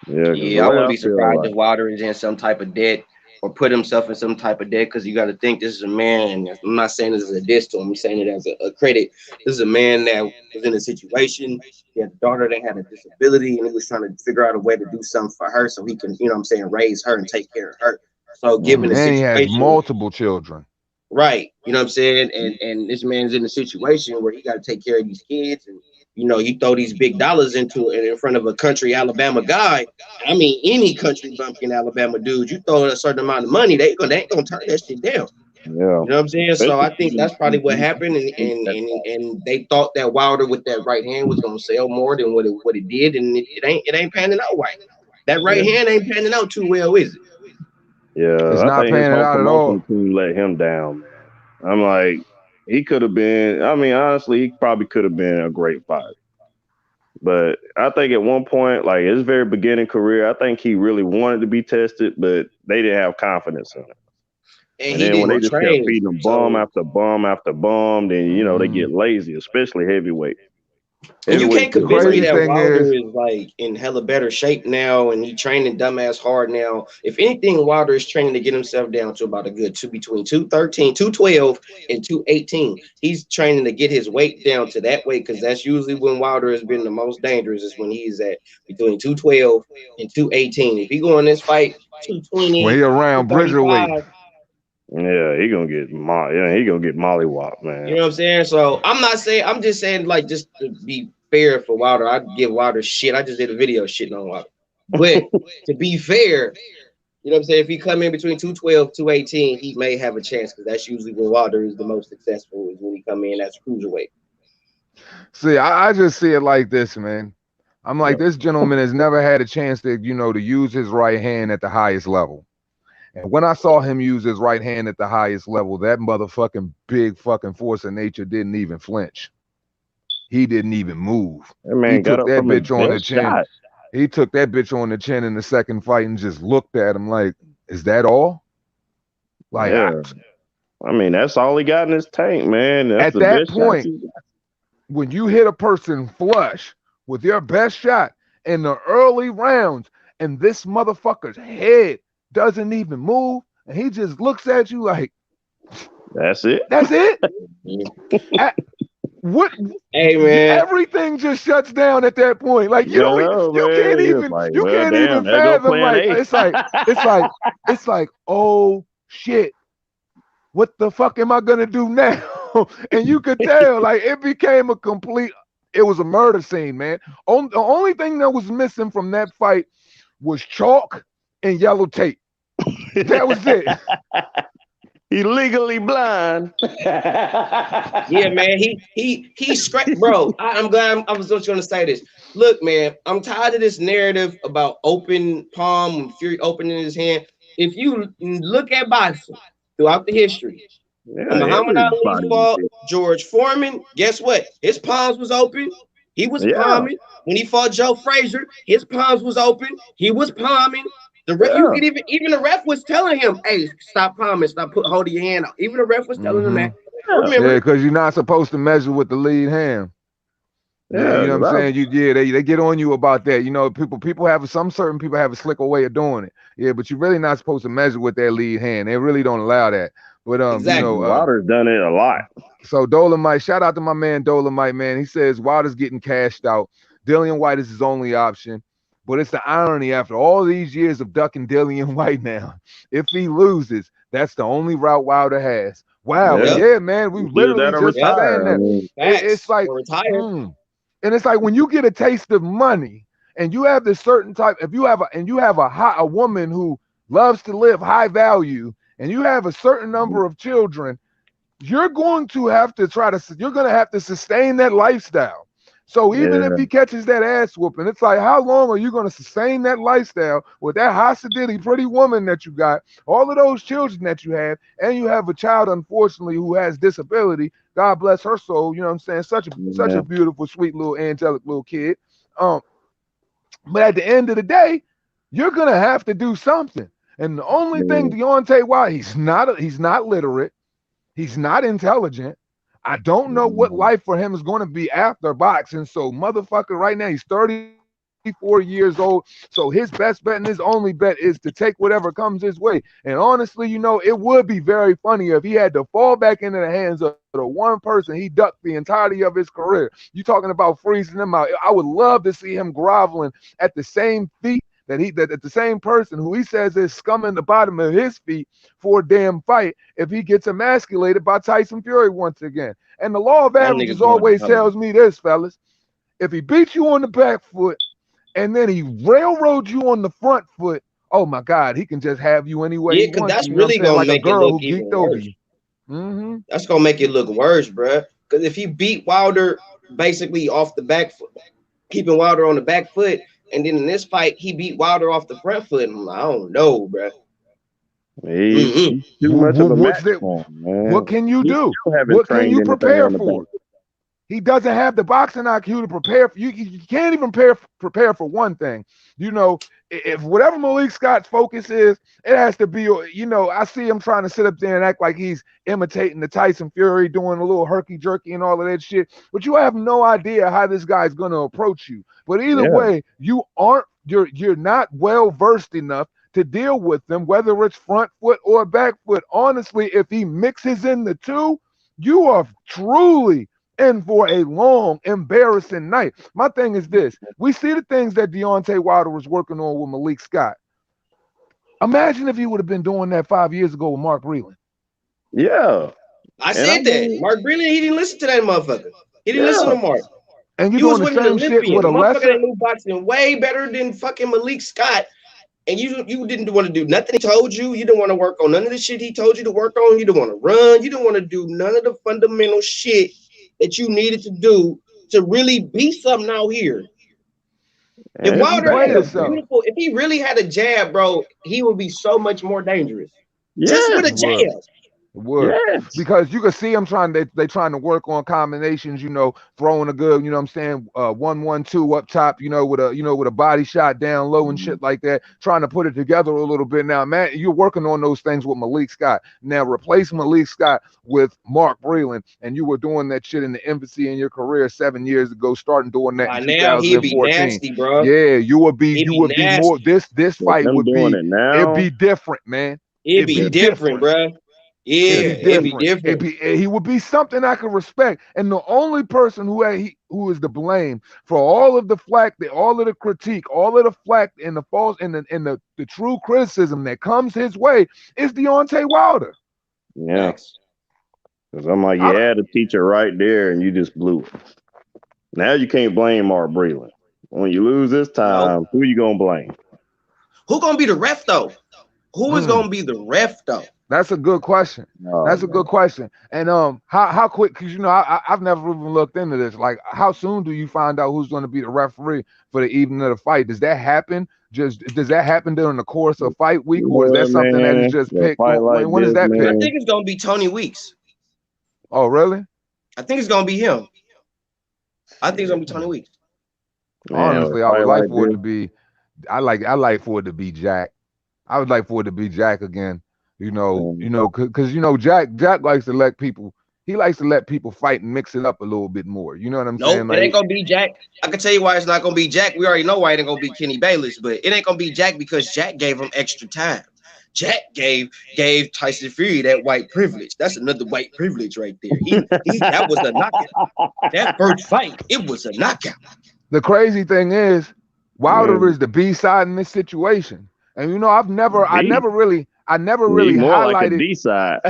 Yeah, I wouldn't be surprised if Wilder is in some type of debt or put himself in some type of debt, because you got to think this is a man. I'm not saying this is a diss to him. I'm saying it as a credit. This is a man that was in a situation. He had a daughter that had a disability, and he was trying to figure out a way to do something for her so he can, raise her and take care of her. So given the situation, he has multiple children. Right. You know what I'm saying? And this man's in a situation where he got to take care of these kids, and you throw these big dollars into it in front of a country Alabama guy. I mean, any country bumpkin Alabama dude, you throw a certain amount of money, they ain't gonna turn that shit down. Yeah. You know what I'm saying? So I think that's probably what happened, and they thought that Wilder with that right hand was gonna sell more than what it did, and it ain't panning out right. That right hand ain't panning out too well, is it? Yeah, it's not panning out at all. To let him down, man. I'm like, he could have been. I mean, honestly, he probably could have been a great fighter. But I think at one point, like his very beginning career, I think he really wanted to be tested, but they didn't have confidence in him. And then when they just kept feeding him bomb after bomb after bomb, then they get lazy, especially heavyweight. And you can't convince me that Wilder is like in hella better shape now, and he training dumbass hard now. If anything, Wilder is training to get himself down to about a good between 213, 212, and 218. He's training to get his weight down to that weight, because that's usually when Wilder has been the most dangerous, is when he's at between 212 and 218. If he go in this fight 220, when he around Bridger weight. Yeah, he gonna get mollywopped, man. You know what I'm saying? So I'm just saying, like, just to be fair for Wilder, I'd give Wilder shit. I just did a video shitting on Wilder. But to be fair, you know what I'm saying? If he come in between 212, 218, he may have a chance, because that's usually when Wilder is the most successful, is when he come in as cruiserweight. See, I just see it like this, man. I'm like, this gentleman has never had a chance to, to use his right hand at the highest level. And when I saw him use his right hand at the highest level, that motherfucking big fucking force of nature didn't even flinch. He didn't even move. He took that bitch on the chin. He took that bitch on the chin in the second fight and just looked at him like, is that all? Like, I mean, that's all he got in his tank, man. At that point, when you hit a person flush with your best shot in the early rounds, and this motherfucker's head doesn't even move, and he just looks at you like, that's it. That's it. What? Hey, man, everything just shuts down at that point. Like you can't even fathom. Like it's like oh shit, what the fuck am I gonna do now? And you could tell, like, it became it was a murder scene, man. The only thing that was missing from that fight was chalk and yellow tape. That was it. He legally blind. Yeah, man. He scratched, bro. I'm glad I was just gonna say this. Look, man, I'm tired of this narrative about open palm and Fury opening his hand. If you look at boxing throughout the history, Muhammad Ali fought George Foreman. Guess what? His palms was open. He was palming. When he fought Joe Frazier, his palms was open. He was palming. You could even the ref was telling him, "Hey, stop palming, holding your hand out." Even the ref was telling him that. Yeah, because you're not supposed to measure with the lead hand. Yeah, you know what I'm saying? They get on you about that. You know, certain people have a slicker way of doing it. Yeah, but you're really not supposed to measure with their lead hand. They really don't allow that. But exactly. Wilder's done it a lot. So Dolomite, shout out to my man Dolomite, man. He says Wilder's getting cashed out. Dillian White is his only option. But it's the irony, after all these years of ducking Dillian White now, if he loses, that's the only route Wilder has. Wow. Yeah, man. We literally just saying that. It's like, and it's like when you get a taste of money and you have this certain type, if you have a woman who loves to live high value and you have a certain number of children, you're going to have to sustain that lifestyle. So even if Yeah. he catches that ass whooping, it's like, how long are you going to sustain that lifestyle with that hostility, pretty woman that you got, all of those children that you have, and you have a child, unfortunately, who has disability. God bless her soul. You know what I'm saying? Such a Yeah. beautiful, sweet little angelic little kid. Um, but at the end of the day, you're gonna have to do something. And the only thing Yeah. Deontay Wilder, he's not literate, he's not intelligent. I don't know what Mhm. life for him is going to be after boxing. So, motherfucker, right now he's 34 years old. So his best bet and his only bet is to take whatever comes his way. And honestly, you know, it would be very funny if he had to fall back into the hands of the one person he ducked the entirety of his career. You talking about freezing him out? I would love to see him groveling at the same feet that the same person who he says is scumming the bottom of his feet for a damn fight if he gets emasculated by Tyson Fury once again. And the law of That nigga averages going always dumb. tells me this, fellas. If he beats you on the back foot and then he railroads you on the front foot, oh my God, he can just have you any way Yeah, he because wants that's you. You know what I'm really saying? gonna Like a make it girl look who even geeked over worse. you. Mm-hmm. That's gonna make it look worse, bruh. Because if he beat Wilder basically off the back foot, keeping Wilder on the back foot, and then in this fight he beat Wilder off the front foot, I don't know, bruh. He's too much of a match What's that? for him, man. What can you He do? still haven't What can trained you anything prepare on the back. for? He doesn't have the boxing IQ to prepare for you. You can't even prepare for one thing. You know, if whatever Malik Scott's focus is, it has to be, you know, I see him trying to sit up there and act like he's imitating the Tyson Fury, doing a little herky jerky and all of that shit. But you have no idea how this guy's gonna approach you. But either Yeah. way, you're not well versed enough to deal with them, whether it's front foot or back foot. Honestly, if he mixes in the two, you are truly in for a long, embarrassing night. My thing is this: we see the things that Deontay Wilder was working on with Malik Scott. Imagine if he would have been doing that 5 years ago with Mark Breland. Yeah. I And said that. Mark Breland, he didn't listen to that motherfucker. He didn't listen to Mark. And you're He was doing the with an same shit Olympian. with a The motherfucker lesser. that knew boxing way better than fucking Malik Scott. And you didn't want to do nothing he told you. You didn't want to work on none of the shit he told you to work on. You didn't want to run. You didn't want to do none of the fundamental shit that you needed to do to really be something out here. If And it's Wilder had played a himself. beautiful, if he really had a jab, bro, he would be so much more dangerous. yes, Just with a It would. jab. It would. yes. Because you can see them they trying to work on combinations, you know, throwing a good, you know what I'm saying, 1-1-2 up top, you know, with a body shot down low and shit like that, trying to put it together a little bit. Now, man, you're working on those things with Malik Scott. Now replace Malik Scott with Mark Breland, and you were doing that shit in the infancy in your career 7 years ago, starting doing that By in now he'd be 2014. nasty, bro. Yeah, you would be He'd be more nasty. this With fight them would doing be it now. it'd be different, man. It'd be different, bro. Yeah, it'd be different. He would be something I could respect. And the only person who is to blame for all of the flack, all of the critique, all of the flack and the false and the true criticism that comes his way is Deontay Wilder. Yeah. Thanks. Because I'm like, you had a teacher right there and you just blew it. Now you can't blame Mark Breland. When you lose this time, who you gonna blame? Who gonna be the ref though? Who is gonna be the ref though? That's a good question. That's a good question. And how quick? Because you know, I've never even looked into this. Like, how soon do you find out who's going to be the referee for the evening of the fight? Does that happen? Does that happen during the course of fight week, or is that something that is just picked? When is that picked? I think it's gonna be Tony Weeks. Oh, really? I think it's gonna be him. I think it's gonna be Tony Weeks. Honestly, I would like for it to be. I like for it to be Jack. I would like for it to be Jack again. You know, because Jack likes to let people. He likes to let people fight and mix it up a little bit more. You know what I'm saying? It ain't gonna be Jack. I can tell you why it's not gonna be Jack. We already know why it ain't gonna be Kenny Bayless, but it ain't gonna be Jack because Jack gave him extra time. Jack gave Tyson Fury that white privilege. That's another white privilege right there. That was a knockout. That first fight, it was a knockout. The crazy thing is, Wilder is the B side in this situation, and you know, I never really more highlighted like a D side.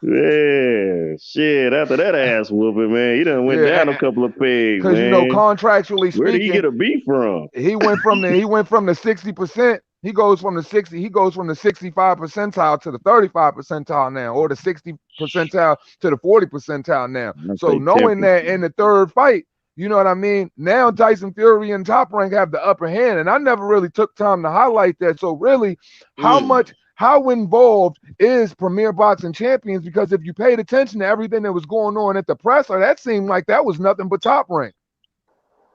Yeah, shit. After that ass whooping, man, he done went down a couple of pegs. Because you know, contractually speaking, where did he get a beef from? He went from the 60%. He goes from the 65 percentile to the 35 percentile now, or the 60 percentile to the 40 percentile now. So knowing that in the third fight, you know what I mean? Now Tyson Fury and Top Rank have the upper hand, and I never really took time to highlight that. So really, how involved is Premier Boxing Champions? Because if you paid attention to everything that was going on at the presser, that seemed like that was nothing but Top Rank.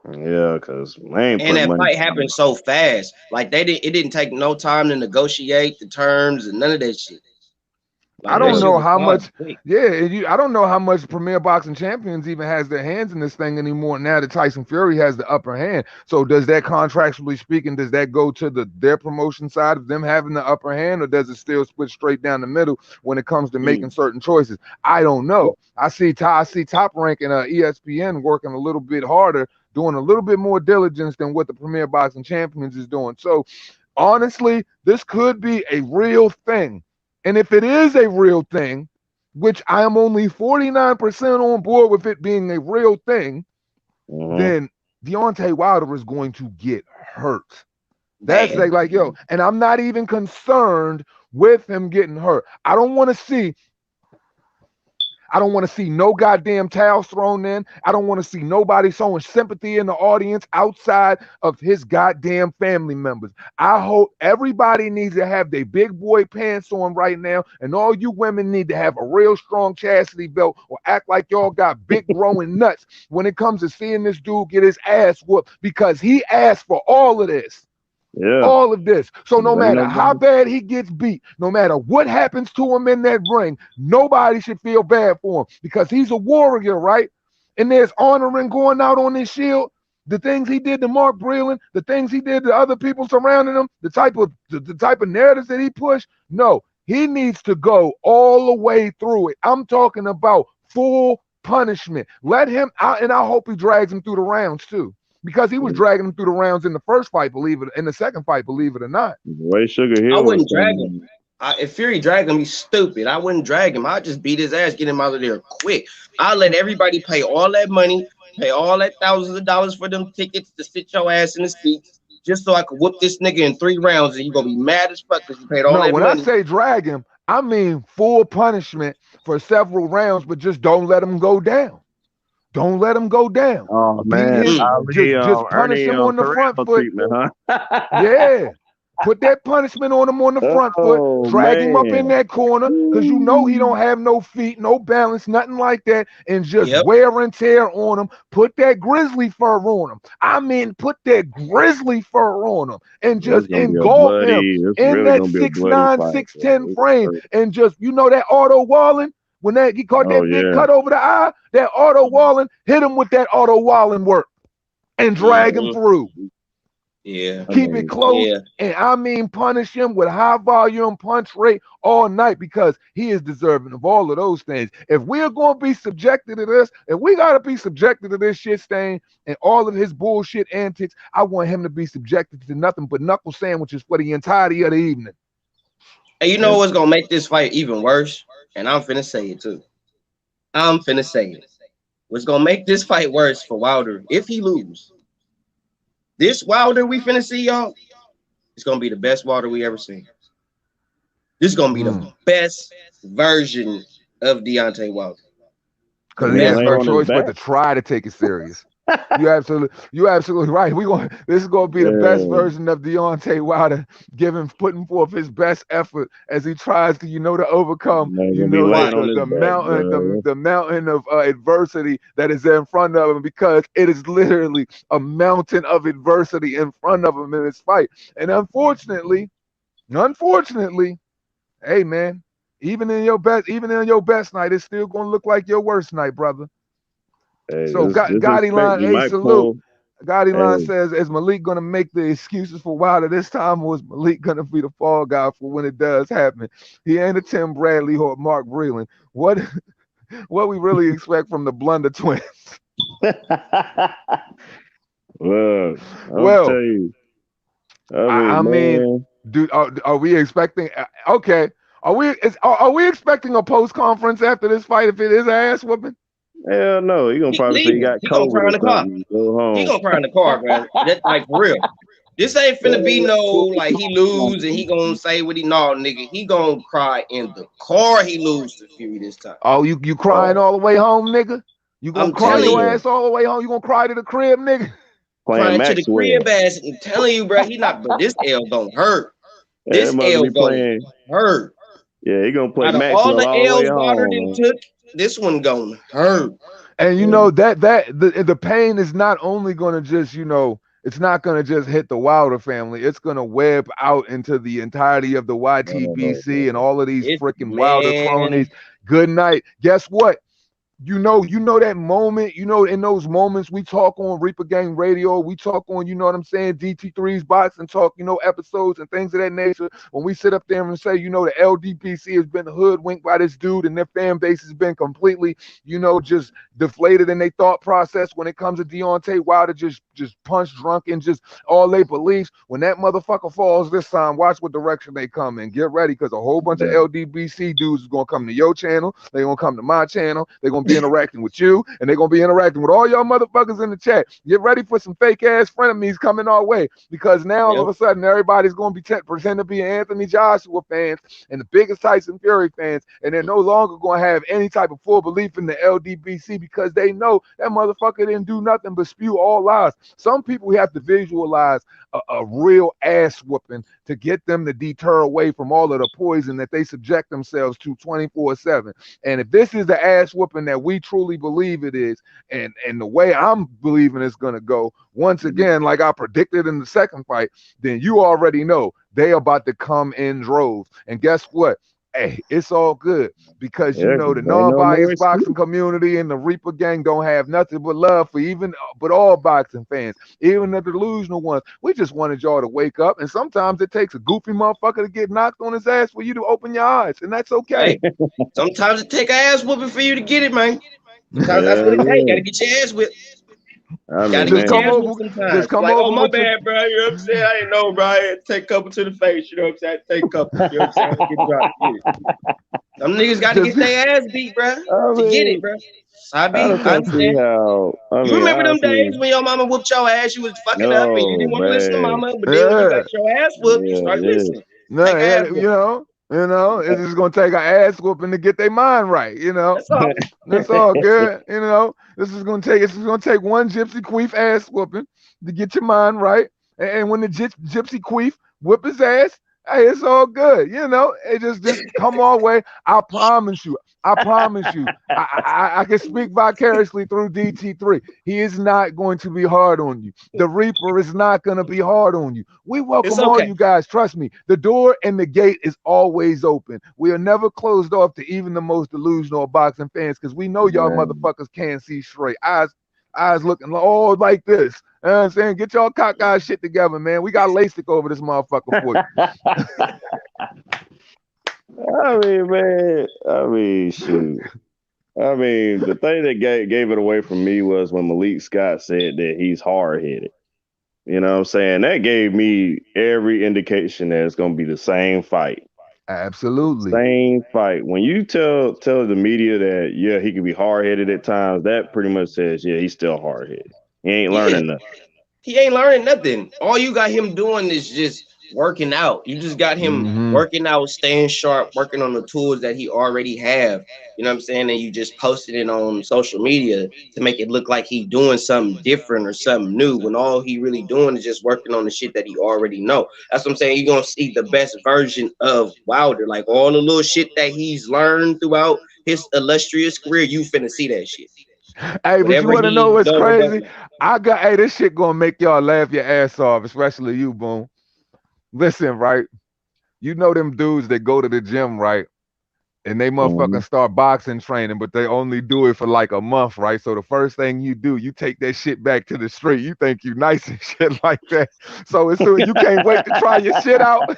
Yeah, because man, and that fight happened so fast. Like it didn't take no time to negotiate the terms and none of that shit. I don't know how much. Yeah, I don't know how much Premier Boxing Champions even has their hands in this thing anymore. Now that Tyson Fury has the upper hand, so does that, contractually speaking, does that go to their promotion side of them having the upper hand, or does it still split straight down the middle when it comes to making certain choices? I don't know. I see Top Rank and ESPN working a little bit harder, doing a little bit more diligence than what the Premier Boxing Champions is doing. So honestly, this could be a real thing. And if it is a real thing, which I am only 49% on board with it being a real thing, then Deontay Wilder is going to get hurt. That's like, yo, and I'm not even concerned with him getting hurt. I don't want to see no goddamn towels thrown in. I don't want to see nobody showing sympathy in the audience outside of his goddamn family members. I hope everybody needs to have their big boy pants on right now, and all you women need to have a real strong chastity belt or act like y'all got big growing nuts when it comes to seeing this dude get his ass whooped, because he asked for all of this. Yeah. All of this. So no matter how bad he gets beat, no matter what happens to him in that ring, nobody should feel bad for him, because he's a warrior, right? And there's honoring going out on his shield. The things he did to Mark Breland, the things he did to other people surrounding him, the type of narratives that he pushed. No, he needs to go all the way through it. I'm talking about full punishment. Let him out, and I hope he drags him through the rounds too. Because he was dragging him through the rounds in the first fight, in the second fight, believe it or not. Way Sugar Hill. I wouldn't drag him. If Fury dragged him, he's stupid. I wouldn't drag him. I'd just beat his ass, get him out of there quick. I'll let everybody pay all that money, pay all that thousands of dollars for them tickets to sit your ass in the seats, just so I could whoop this nigga in 3 rounds, and you're going to be mad as fuck because you paid all that money. No, when I say drag him, I mean full punishment for several rounds, but just don't let him go down. Don't let him go down. Oh man, just punish him on the front foot. Yeah, put that punishment on him on the front foot. Drag him up in that corner, because you know he don't have no feet, no balance, nothing like that, and just wear and tear on him. Put that grizzly fur on him. I mean, put that grizzly fur on him, and just engulf him in that 6'9", 6'10" frame, and just, you know, that Otto Walling. When he caught that big cut over the eye, that Otto Walling, hit him with that Otto Walling work and drag him through. Yeah. Keep it close. And I mean, punish him with high volume punch rate all night, because he is deserving of all of those things. If we're going to be subjected to this, if we got to be subjected to this shit stain and all of his bullshit antics, I want him to be subjected to nothing but knuckle sandwiches for the entirety of the evening. And you know what's going to make this fight even worse? And I'm finna say it too. I'm finna say it. What's gonna make this fight worse for Wilder, if he lose, this Wilder we finna see, y'all, it's gonna be the best Wilder we ever seen. This is gonna be the best version of Deontay Wilder. Because he has no choice but to try to take it serious. You're absolutely right. This is gonna be the best version of Deontay Wilder, putting forth his best effort as he tries to, to overcome, the mountain of adversity that is in front of him, because it is literally a mountain of adversity in front of him in this fight. And unfortunately, hey man, even in your best night, it's still gonna look like your worst night, brother. Hey, so Gotti Line, salute. Gotti Line says, is Malik going to make the excuses for Wilder this time, or is Malik going to be the fall guy for when it does happen? He ain't a Tim Bradley or Mark Breland. What we really expect from the Blunder twins? Well, I'll tell you. I mean, dude, are we expecting? Okay, are we expecting a post conference after this fight if it is an ass whooping? Hell no, he gonna probably say he got COVID. He gonna cry in the car, man. That's like for real. This ain't finna be no like he lose and he gonna say what he nigga. He gonna cry in the car. He lose to Fury this time. Oh, you crying all the way home, nigga? You gonna cry your ass all the way home? You gonna cry to the crib, nigga? Crying to the crib ass. I'm telling you, bro. He not. But this L gonna hurt. This L gonna hurt. Yeah, he gonna play Maxwell all the L's Wilder done took. This one gonna hurt. And you know the pain is not only gonna just it's not going to just hit the Wilder family. It's going to web out into the entirety of the YTBC and all of these freaking Wilder cronies. Good night. Guess what? You know that moment, in those moments we talk on Reaper Gang Radio, we talk on, DT3's Boxing Talk, episodes and things of that nature. When we sit up there and say, the LDPC has been hoodwinked by this dude and their fan base has been completely, just deflated in their thought process when it comes to Deontay Wilder, just punch drunk and just all they beliefs. When that motherfucker falls this time, watch what direction they come in. Get ready, because a whole bunch of LDBC dudes is going to come to your channel. They're going to come to my channel. They're going to be interacting with you, and they're going to be interacting with all y'all motherfuckers in the chat. Get ready for some fake-ass frenemies coming our way, because now all of a sudden everybody's going to be pretend to be Anthony Joshua fans and the biggest Tyson Fury fans, and they're no longer going to have any type of full belief in the LDBC because they know that motherfucker didn't do nothing but spew all lies. Some people have to visualize a real ass whooping to get them to deter away from all of the poison that they subject themselves to 24/7. And if this is the ass whooping that we truly believe it is, and the way I'm believing it's going to go, once again, like I predicted in the second fight, then you already know they about to come in droves. And guess what? Hey, it's all good, because the non-biased boxing community and the Reaper Gang don't have nothing but love for all boxing fans, even the delusional ones. We just wanted y'all to wake up, and sometimes it takes a goofy motherfucker to get knocked on his ass for you to open your eyes, and that's okay. Hey, sometimes it take an ass whooping for you to get it, man. Sometimes that's what it takes. Gotta get your ass whipped. Just come over. My bad, bro. You know what I'm saying? I didn't know, bro. I had to take a couple to the face. You know what I'm saying? Take a couple. You know what I'm saying? Some niggas got to get their ass beat, bro, to get it, bro. I understand. You remember them days when your mama whooped your ass? You was fucking up and you didn't want to listen to mama, but then when you got your ass whooped, you start listening. It's just gonna take an ass whooping to get their mind right. That's all good. This is gonna take one Gypsy Queef ass whooping to get your mind right. And when the Gypsy Queef whip his ass, hey, it's all good. It just come our way. I promise you. I can speak vicariously through DT3. He is not going to be hard on you. The Reaper is not going to be hard on you. We welcome all you guys. Trust me. The door and the gate is always open. We are never closed off to even the most delusional boxing fans, because we know y'all motherfuckers can't see straight. Eyes looking all like this. You know what I'm saying? Get y'all cockeyed shit together, man. We got LASIK over this motherfucker for you. Shoot. The thing that gave it away from me was when Malik Scott said that he's hard-headed. You know what I'm saying? That gave me every indication that it's going to be the same fight. Absolutely. Same fight. When you tell the media that, he can be hard-headed at times, that pretty much says, he's still hard-headed. He ain't learning nothing. He ain't learning nothing. All you got him doing is just working out. You just got him working out, staying sharp, working on the tools that he already have. You know what I'm saying? And you just posted it on social media to make it look like he doing something different or something new, when all he really doing is just working on the shit that he already know. That's what I'm saying. You're gonna see the best version of Wilder. Like all the little shit that he's learned throughout his illustrious career, you finna see that shit. Hey, but you want to know what's crazy? This shit gonna make y'all laugh your ass off, especially you, Boom. Listen, right? You know them dudes that go to the gym, right? And they motherfucking start boxing training, but they only do it for like a month, right? So the first thing you do, you take that shit back to the street. You think you nice and shit like that. So as soon as you can't wait to try your shit out,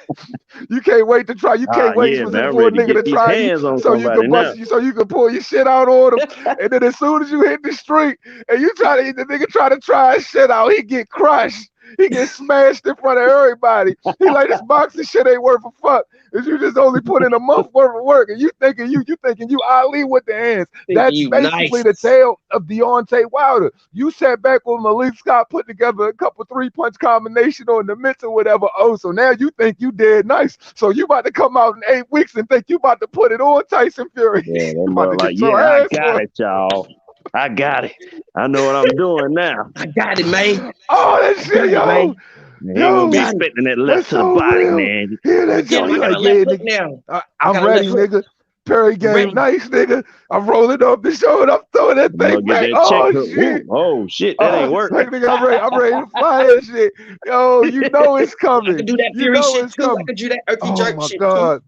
you can't wait to try. You can't wait for a nigga to try you, so you can pull your shit out on him. And then as soon as you hit the street and the nigga try to try his shit out, he get crushed. He gets smashed in front of everybody. He like, this boxing shit ain't worth a fuck. Is you just only put in a month worth of work, and you thinking you Ali with the hands. That's You basically nice. the tale of Deontay Wilder. You sat back when Malik Scott put together a couple 3-punch combination on the mitts or whatever. Oh, so now you think you did nice. So you about to come out in 8 weeks and think you about to put it on Tyson Fury. Yeah, You that about to boy get like, your yeah, I ass got whooped. it, y'all. I got it. I know what I'm doing now. I got it, man. Oh, that shit, yo. Man. Man, ain't gonna be Yo, spitting that left that's to the so body, real. man. Hear that Damn, joint? I He got a like, left yeah, hook nigga. now. I'm got a ready, left nigga. Perry game Ready. nice, nigga. I'm rolling up the shoulder. I'm throwing that I'm gonna thing get back. that check Oh hook. shit. Oh shit, that ain't working. Like, nigga, I'm ready to fly that shit. Yo, you know it's I coming. could do that You Fury know shit it's too. I coming. could do that Earthy Oh Jerk my shit too. god.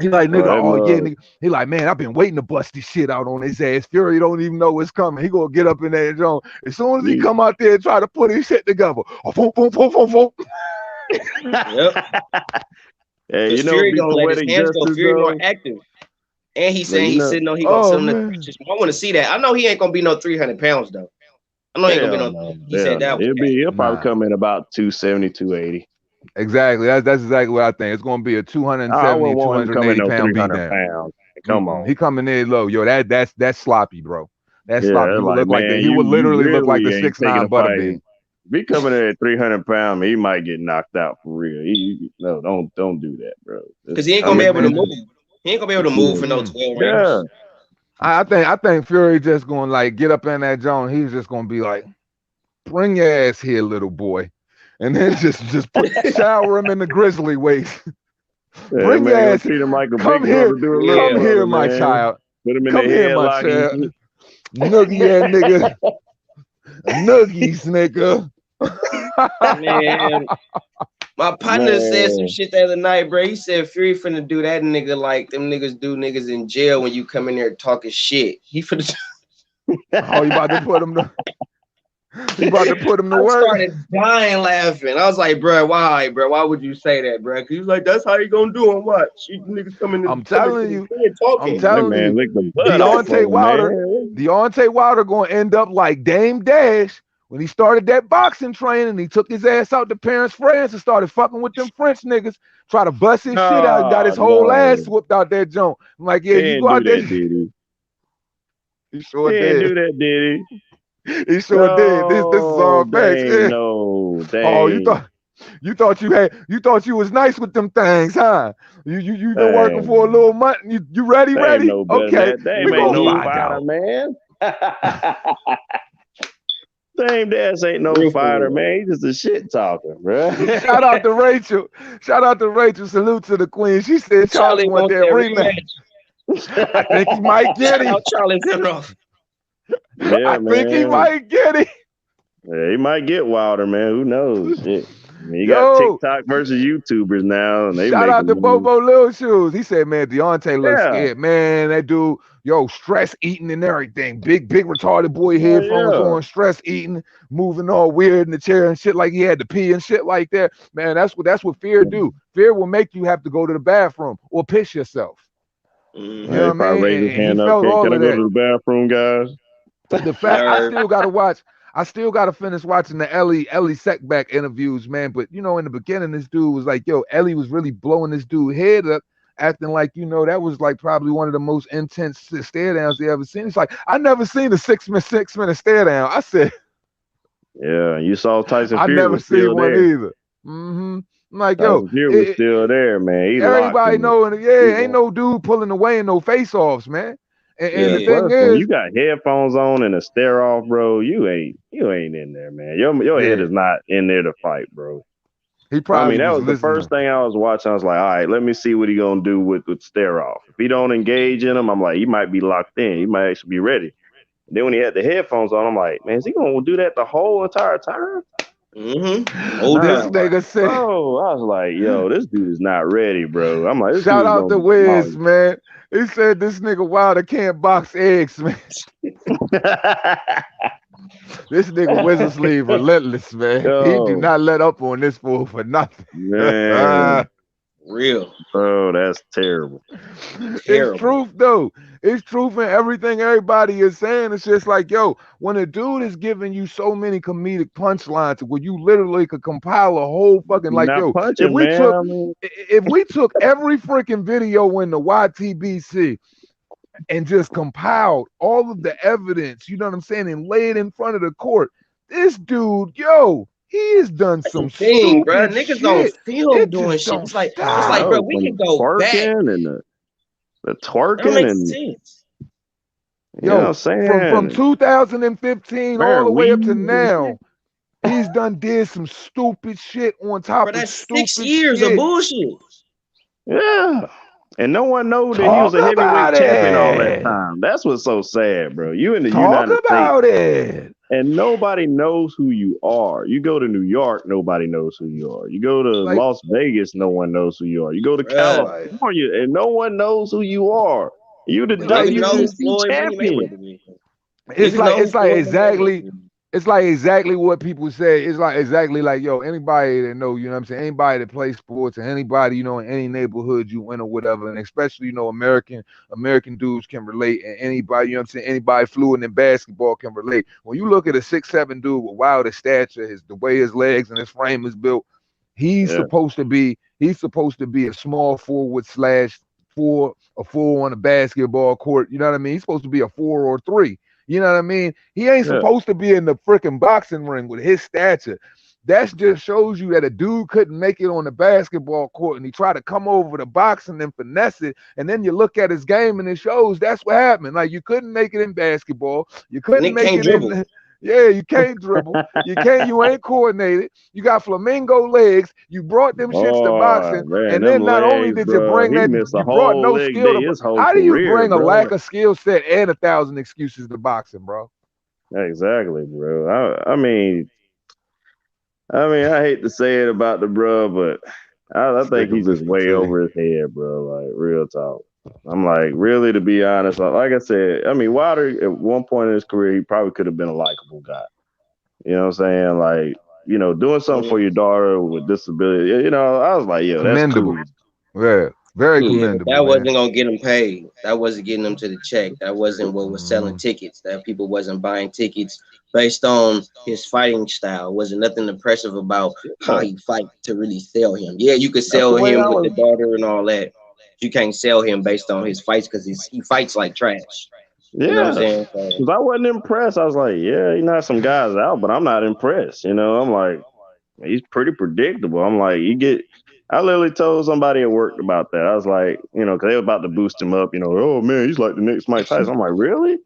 He like, nigga, That oh yeah, mug. nigga. He like, man, I've been waiting to bust this shit out on his ass. Fury don't even know what's coming. He gonna get up in there, John. As soon as he come out there and try to put his shit together. Oh, boom, boom, boom, boom, boom. Yep. Hey, you know, Fury be gonna let his poetic hands go. justice Fury more though. active. And he's saying you he's know- sitting on he gonna sit Oh on the man. crutches. I want to see that. I know he ain't gonna be no 300 pounds though. I know he ain't gonna be Hell no. no. He said that was He'll probably Nah. come in about 270, 280. Exactly. That's exactly what I think. It's gonna be a I 270, wouldn't want him to come in 280 no pound 300 beatdown. pounds. Come Mm-mm. on. He coming in low. Yo, that's sloppy, bro. That's Yeah, sloppy. He it's would like, look like man, he would you literally look like the really ain't taking 6'9" a fight. Butterbean. If he coming in at 300 pounds, he might get knocked out for real. No, don't do that, bro. because he ain't gonna be able to move. He ain't gonna be able to move for no Mm. 12 Yeah. rounds. I think Fury just gonna like get up in that zone. He's just gonna be like, bring your ass here, little boy. And then just shower him in the grizzly weight. Bring your ass. Treat him like a Come big here. brother, do a Yeah. little Come here, brother, my man. child. Put him in Come the here, my headlock. child. Noogie ass nigga. Nuggies, nigga. Man, my partner said some Man. shit the other night, bro. He said Fury finna do that nigga like them niggas do niggas in jail when you come in there talking shit. He finna. Oh, you about to put him to you about to put him to I work? started dying laughing. I was like, bro, why, bro? Why would you say that, bro? Cause he was like, that's how you gonna do him. What? You niggas coming I'm telling you. talking. I'm telling man, you. lick the butt off of Deontay him, Wilder. man. Deontay Wilder gonna end up like Dame Dash when he started that boxing training. He took his ass out to Paris, France, and started fucking with them French niggas. Try to bust his shit out and got his whole ass whooped out that joint. I'm like, yeah, He you go didn't out do there. that, did he? He sure He didn't do did. that, did he? He sure did. This is all facts. Dang, Yeah. no, dang. Oh, you thought you was nice with them things, huh? You been working for a little month. You ready? Dame Ready? no better Okay. than that. Dame We ain't gonna no find fighter, out. man. Dame Dash ain't no Real fighter, cool. man. He's just a shit talker, bro. Shout out to Rachel. Shout out to Rachel. Salute to the queen. She said Charlie want that rematch. I think he might get Shout it. out Charlie Finroff. Yeah, I think he man. might get it. Yeah, he might get Wilder, man. Who knows? Shit. I mean, you Yo. got TikTok versus YouTubers now, and they Shout make out to Bobo Lil Shoes. He said, man, Deontay looks scared. Man, that dude, yo, stress eating and everything. Big retarded boy headphones on, stress eating, moving all weird in the chair and shit like he had to pee and shit like that. Man, that's what fear do. Fear will make you have to go to the bathroom or piss yourself. You know what I mean? Raise his And he hand up. felt all Can I of go that. to the bathroom, guys? The fact I still gotta finish watching the Ellie Setback interviews, man. But you know, in the beginning, this dude was like, yo, Ellie was really blowing this dude head up, acting like, you know, that was like probably one of the most intense stare downs they ever seen. It's like, I never seen a 6 minute stare down. I said, yeah, you saw Tyson Fury. I never was seen still one there. either. I'm like, yo, Fury was still there, man. He everybody locked knowing, ain't no dude pulling away in no face offs, man. And the thing when is, you got headphones on and a stare off, bro, you ain't in there, man. Your head is not in there to fight, bro. He probably that was listening. the first thing I was watching. I was like, all right, let me see what he gonna do with stare off. If he don't engage in him, I'm like, he might be locked in. He might actually be ready. And then when he had the headphones on, I'm like, man, is he gonna do that the whole entire time? Mm-hmm. This nigga said, oh, I was like, yo, this dude is not ready, bro. I'm like, this shout dude's out to Wiz, man. He said this nigga Wilder can't box eggs, man. This nigga Wizard Sleeve relentless, man. Yo. He do not let up on this fool for nothing. Man. Real. Bro, that's terrible. It's truth though. It's truth in everything everybody is saying. It's just like, yo, when a dude is giving you so many comedic punchlines where you literally could compile a whole fucking You're like, not yo, punching, man. I mean, if we took every freaking video in the YTBC and just compiled all of the evidence, you know what I'm saying, and lay it in front of the court, this dude, yo, he has done That's the some thing, bro. stupid Niggas don't shit. film It doing just shit. don't It's like, stop. bro, no, we from can the go back. twerking and the That don't twerking make and sense. you know what Yo, I'm from saying, 2015 all the wearing way up to weave and shit. now, he's did some stupid shit on top Bro, of that's 6 stupid years of shit. bullshit. Yeah. And no one knew that he was Talk a heavyweight about champion all that it. time. That's what's so sad, bro. You in the Talk United States about it. and nobody knows who you are. You go to New York, nobody knows who you are. You go to Like, Las Vegas, no one knows who you are. You go to Bruh. like, California and no one knows who you are. You the But like niggas you know who just WBC Floyd Money champion. Mayweather is. it's Niggas like know who it's like Floyd Money Mayweather exactly is. it's like exactly what people say. It's like exactly like, yo, anybody that know, you know what I'm saying, anybody that plays sports and anybody, you know, in any neighborhood you in or whatever, and especially, you know, American dudes can relate, and anybody, you know what I'm saying, anybody fluent in basketball can relate. When you look at a 6'7" dude with wilder stature, the way his legs and his frame is built, Yeah. he's supposed to be a small forward slash four, a four on a basketball court. You know what I mean? He's supposed to be a 4 or 3. You know what I mean? He ain't Yeah. supposed to be in the freaking boxing ring with his stature. That just shows you that a dude couldn't make it on the basketball court and he tried to come over to boxing and finesse it. And then you look at his game and it shows that's what happened. Like, you couldn't make it in basketball. You couldn't Nigga make can't it dribble. in. Yeah, you can't dribble. You ain't coordinated. You got flamingo legs. You brought them shits to Oh boxing. man, And them then not only legs, did you bro. bring He that, missed a you brought whole no leg skill day to. his whole How do you career, bring a bro. lack of skill set and 1,000 excuses to boxing, bro? Exactly, bro. I hate to say it about the bro, but I Stick think of he's just Mr. way T. over his head, bro. Like real talk. I'm like, really, to be honest, like I said, I mean, Wilder at one point in his career, he probably could have been a likable guy. You know what I'm saying? Like, doing something for your daughter with disability. I was like, yo, that's Commendable. cool. Yeah, very Cool. Yeah, but commendable, that man. wasn't gonna get him paid. That wasn't getting him to the check. That wasn't what was selling Mhm. tickets. That people wasn't buying tickets based on his fighting style. Wasn't nothing impressive about how Yeah, he fight to really sell him. Yeah, you could that's sell the way him I with the was. daughter and all that. You can't sell him based on his fights because he fights like trash. You know what I'm Yeah, saying? So, because I wasn't impressed. I was like, yeah, he knocked some guys out, but I'm not impressed. I'm like, he's pretty predictable. I'm like, I literally told somebody at work about that. I was like, because they were about to boost him up. Oh man, he's like the next Mike Tyson. I'm like, really?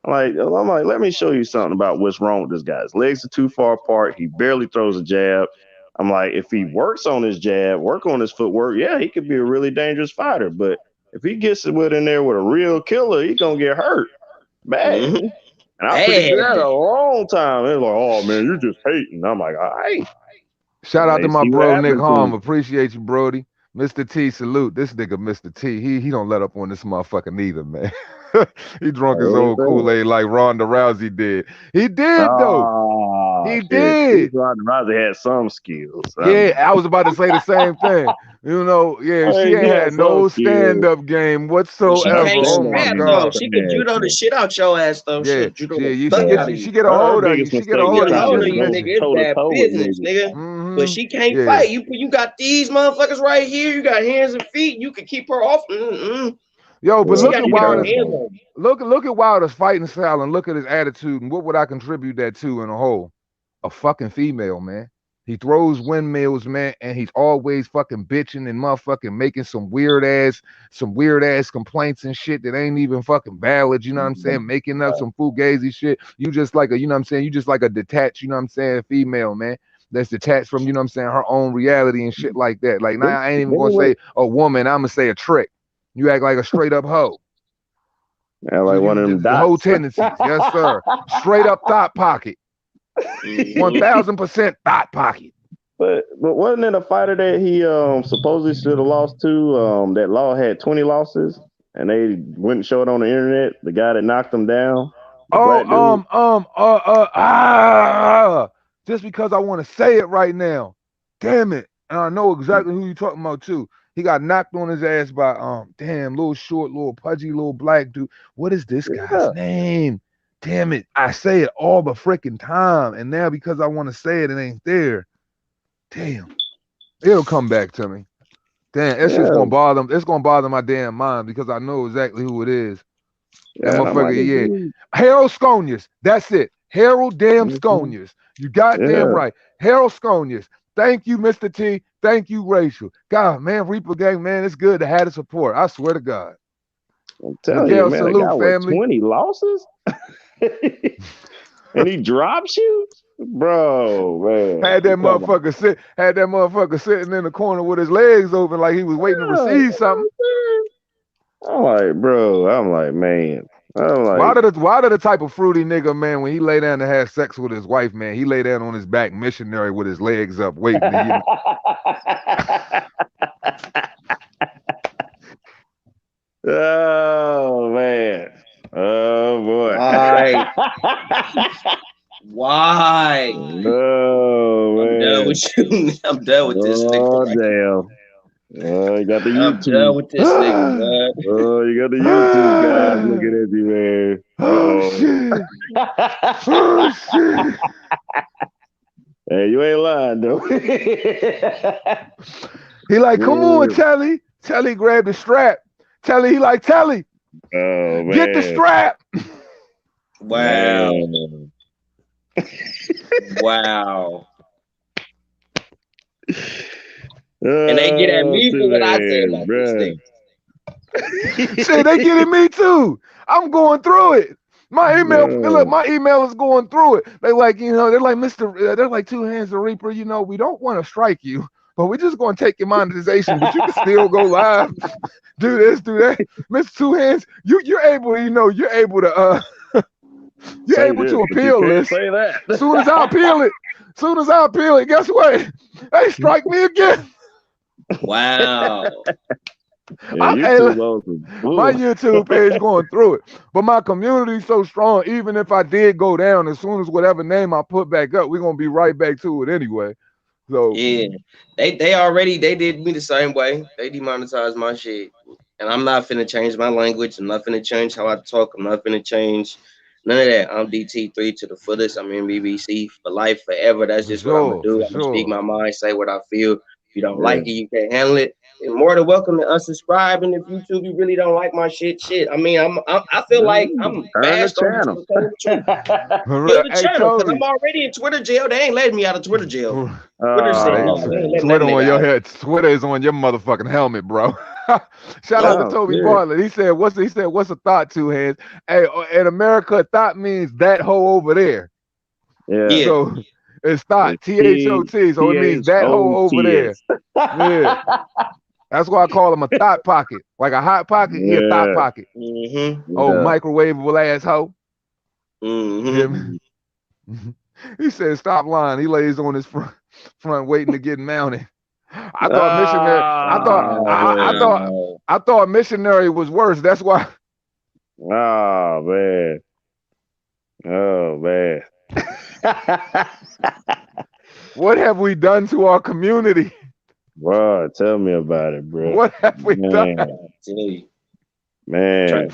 I'm like, let me show you something about what's wrong with this guy. His legs are too far apart. He barely throws a jab. I'm like, if he works on his jab, work on his footwork, yeah, he could be a really dangerous fighter. But if he gets in there with a real killer, he's gonna get hurt bad. mhm. And I predicted that Bad. a long time. They're like, oh man, you're just hating. I'm like, all right. Shout out to my See what bro Nick happened to Harm. him. Appreciate you, Brody. Mr. T, salute. This nigga, Mr. T. He don't let up on this motherfucker neither, man. He drunk his own Kool-Aid like Ronda Rousey did. He did though. Oh, He shit. did. Ronda had some skills. Yeah, I was about to say the same thing. Yeah, she ain't had no stand-up game She whatsoever. can't Oh my scrap though. God. She could judo the shit out your ass though. Yeah, She'll judo yeah, the you fuck she out of get you. she get a Her hold of you. biggest She get a mistake She hold get was a of you. trying hold to of She'll you, go finish nigga. you. It's toe to bad toe with business, niggas. nigga. But she can't Yeah. fight. You got these motherfuckers right here. You got hands and feet. You can keep her off. Yo, but She look got at to get her Wilder's hands on. look at Wilder's fighting style and look at his attitude and what would I contribute that to in a whole? A fucking female, man. He throws windmills, man, and he's always fucking bitching and motherfucking making some weird ass complaints and shit that ain't even fucking valid. You know what I'm saying? Making up some fugazi shit. You just like a, you know what I'm saying? You just like a detached, you know what I'm saying, female, man. That's detached from, you know what I'm saying, her own reality and shit like that. Like, now I ain't even gonna say a woman, I'm gonna say a trick. You act like a straight up hoe. And like one of them The whole dots. tendencies. Yes, sir. Straight up thought pocket. 1000% thought pocket. But wasn't it a fighter that he supposedly should have lost to? That Law had 20 losses, and they went and showed on the internet the guy that knocked him down. The black dude. Just because I want to say it right now. Damn it. And I know exactly who you're talking about too. He got knocked on his ass by damn little short, little pudgy, little black dude. What is this guy's Yeah. name? Damn it. I say it all the freaking time. And now because I want to say it, it ain't there. Damn. It'll come back to me. Damn, that shit's gonna bother him. It's gonna bother my damn mind because I know exactly who it is. That motherfucker, Harold Sconius. That's it. Harold damn Sconius. You goddamn right. Harold Sconius. Thank you, Mr. T. Thank you, Rachel. God, man, Reaper Gang, man, it's good to have the support. I swear to God. I'm telling you, man, salute, guy family. 20 losses? And he drops you? Bro, man. Had that motherfucker sitting in the corner with his legs open like he was waiting to receive something. I'm like, man. Why did the type of fruity nigga, man, when he lay down to have sex with his wife, man, he lay down on his back missionary with his legs up waiting to Oh, man. Oh, boy. Why? Oh, man. I'm done with you. I'm done with this nigga. Oh, damn. Oh, you got the YouTube. I'm done with this nigga, man. Oh, you got the YouTube guys looking at you, man. Oh, shit. Hey, you ain't lying, though. He like, come on, Telly. Telly grabbed the strap. Telly, he like, Telly. Oh, man. Get the strap. Wow. Wow. And they get at me for what I say about this thing. Shit, they get at me too. I'm going through it. My email, look, my email is going through it. They like, you know, they're like, they're like Two Hands the Reaper. You know, we don't want to strike you, but we're just going to take your monetization. But you can still go live, do this, do that. Mr. Two Hands, you're able to, you know, you're able to appeal this. Say that. Soon as I appeal it, guess what? They strike me again. Wow. Yeah, my YouTube page going through it, but my community's so strong. Even if I did go down, as soon as whatever name I put back up, we're gonna be right back to it anyway. So yeah, they did me the same way. They demonetized my shit, and I'm not finna change my language. I'm not finna change how I talk. I'm not finna change none of that. I'm DT3 to the fullest. I'm in BBC for life, forever. That's just what I'm gonna do. I'm gonna speak my mind, say what I feel. If you don't like it, you can't handle it. You're more than welcome to unsubscribe. And if YouTube, you really don't like my shit. I mean, I feel like I'm bashed on the channel because I'm already in Twitter jail. They ain't letting me out of Twitter jail. Twitter is on your motherfucking helmet, bro. Shout out to Toby Bartlett. He said, what's a thought, Two Hands? Hey, in America, thought means that hoe over there. Yeah. So it's thought, THOT. So it means that hoe over there. Yeah. That's why I call him a thought pocket. Like a hot pocket, he a thought pocket. Mm-hmm. Oh, microwavable asshole. Mm-hmm. He said, stop lying. He lays on his front waiting to get mounted. I thought missionary was worse. That's why. Oh man. Oh man. What have we done to our community? Bro, tell me about it, bro. What have we done? Man,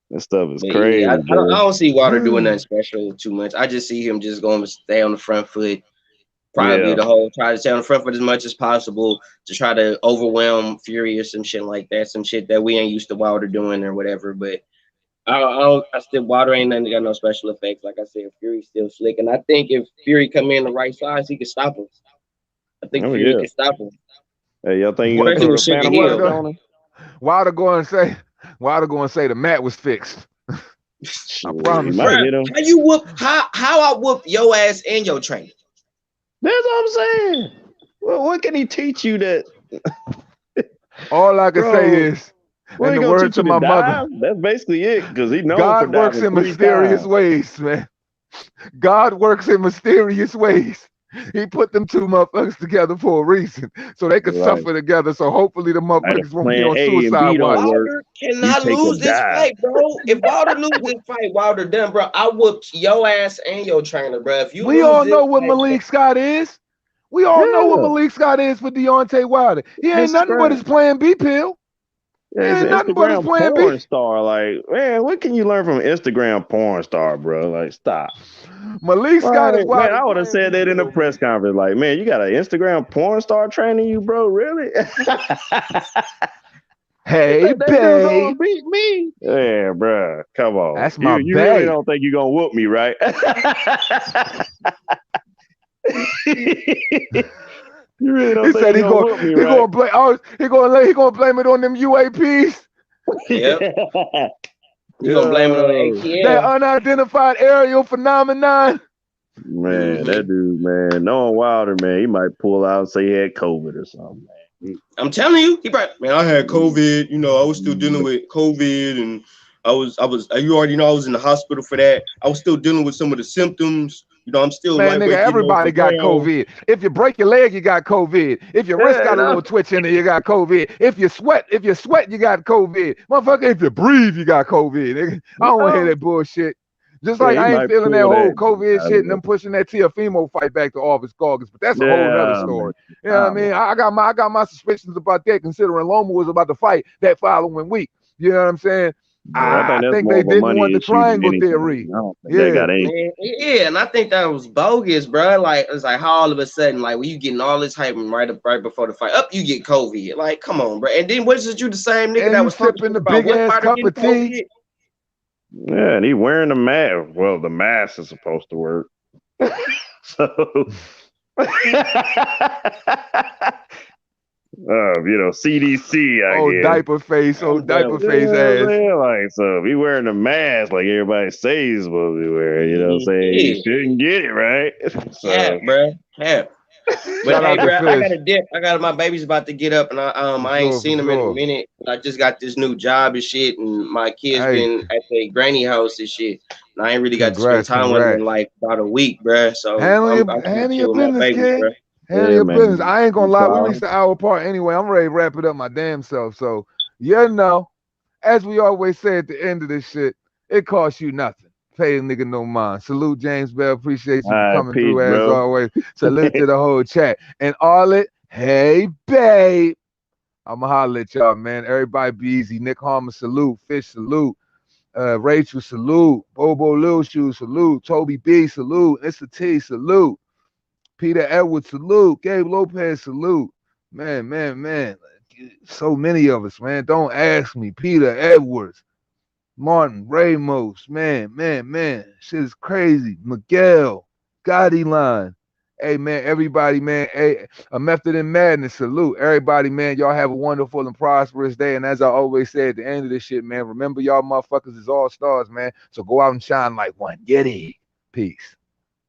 this stuff is crazy. Yeah, I don't see Water doing nothing special too much. I just see him just going to stay on the front foot. Probably try to stay on the front foot as much as possible to try to overwhelm Fury or some shit like that. Some shit that we ain't used to Wilder doing or whatever. But I still, Wilder ain't nothing, got no special effects. Like I said, Fury's still slick. And I think if Fury come in the right size, he can stop him. I think Fury can stop him. Hey, y'all think you're going to Wilder going to say the mat was fixed. I promise. How I whoop your ass and your trainer? That's what I'm saying. Well, what can he teach you that? All I can say is, in the words of my mother, that's basically it. Because he knows God works in mysterious ways, man. God works in mysterious ways. He put them two motherfuckers together for a reason, so they could suffer together. So hopefully the motherfuckers won't be on suicide watch. Wilder cannot lose this fight, bro. If Wilder loses this fight, Wilder done, bro. I whooped your ass and your trainer, bro. If you we all know what Malik Scott is. We all know what Yeah. Malik Scott is for Deontay Wilder. He ain't nothing but his plan B pill. Yeah, he's ain't an nothing but his Instagram plan B. porn star. Like, man, what can you learn from Instagram porn star, bro? Like, stop. Malik Scott is Right, man, Wilder's I would have plan said B that in the pill, press man. conference. Like, man, you got an Instagram porn star training you, bro? Really? Hey, That dude gonna babe. beat me? Yeah, bro. Come on. That's my You really babe. don't think you're gonna whoop me, right? You really don't He think said he you're gonna gonna whoop me, he right? gonna blame he gonna blame it on them UAPs. Yep. You gonna blame it on the That ATL? unidentified aerial phenomenon. Man, that dude, man, knowing Wilder, man, he might pull out and say he had COVID or something, man. I'm telling you, he probably, man, I had COVID. You know, I was still dealing with COVID, and you already know I was in the hospital for that. I was still dealing with some of the symptoms. You know, I'm still Man, nigga, lightweight. everybody got COVID. If you break your leg, you got COVID. If your wrist got a little twitch in it, you got COVID. If you sweat, you got COVID. Motherfucker, if you breathe, you got COVID. Nigga. I don't want to hear that bullshit. Just like I ain't feeling that whole COVID shit and them pushing that Teofimo fight back to Office Caucus, but that's a whole nother story. You know what I mean? I got my suspicions about that, considering Loma was about to fight that following week. You know what I'm saying? I think they didn't want the triangle theory. Yeah, yeah, and I think that was bogus, bro. Like it's like how all of a sudden, like when you getting all this hype right before the fight, you get COVID. Like, come on, bro. And then wasn't you the same nigga and that you was sipping the big ass cup of tea? Yeah, and he wearing the mask. Well, the mask is supposed to work. So CDC. Guess. Diaper face, diaper face ass. Like, so if he wearing the mask like everybody says he's supposed to be wearing, you know what I'm saying? He shouldn't get it, right? So, yeah, bro. Yeah. But hey, bro, I got a dip. My baby's about to get up, and I ain't seen him in a minute. I just got this new job and shit, and my kids been at the granny house and shit. And I ain't really got to spend time with them in like about a week, bro. So handle your business, baby, kid. Bro. Handle your business. I ain't gonna lie, we reached the hour part anyway. I'm ready to wrap it up my damn self. So as we always say at the end of this shit, it costs you nothing. Pay a nigga no mind. Salute James Bell. Appreciate you for coming through as always. Salute to the whole chat. And Arlet, hey babe. I'ma holler at y'all, man. Everybody be easy. Nick Harmer, salute. Fish, salute. Rachel, salute. Bobo Lil Shoe, salute. Toby B, salute. Issa T, salute. Peter Edwards, salute. Gabe Lopez, salute. Man. So many of us, man. Don't ask me. Peter Edwards. Martin Ramos, man, shit is crazy. Miguel, Gotti line. Hey, man, everybody, man. Hey, a Method in Madness, salute. Everybody, man, y'all have a wonderful and prosperous day. And as I always say at the end of this shit, man, remember y'all motherfuckers is all stars, man. So go out and shine like one. Get it. Peace.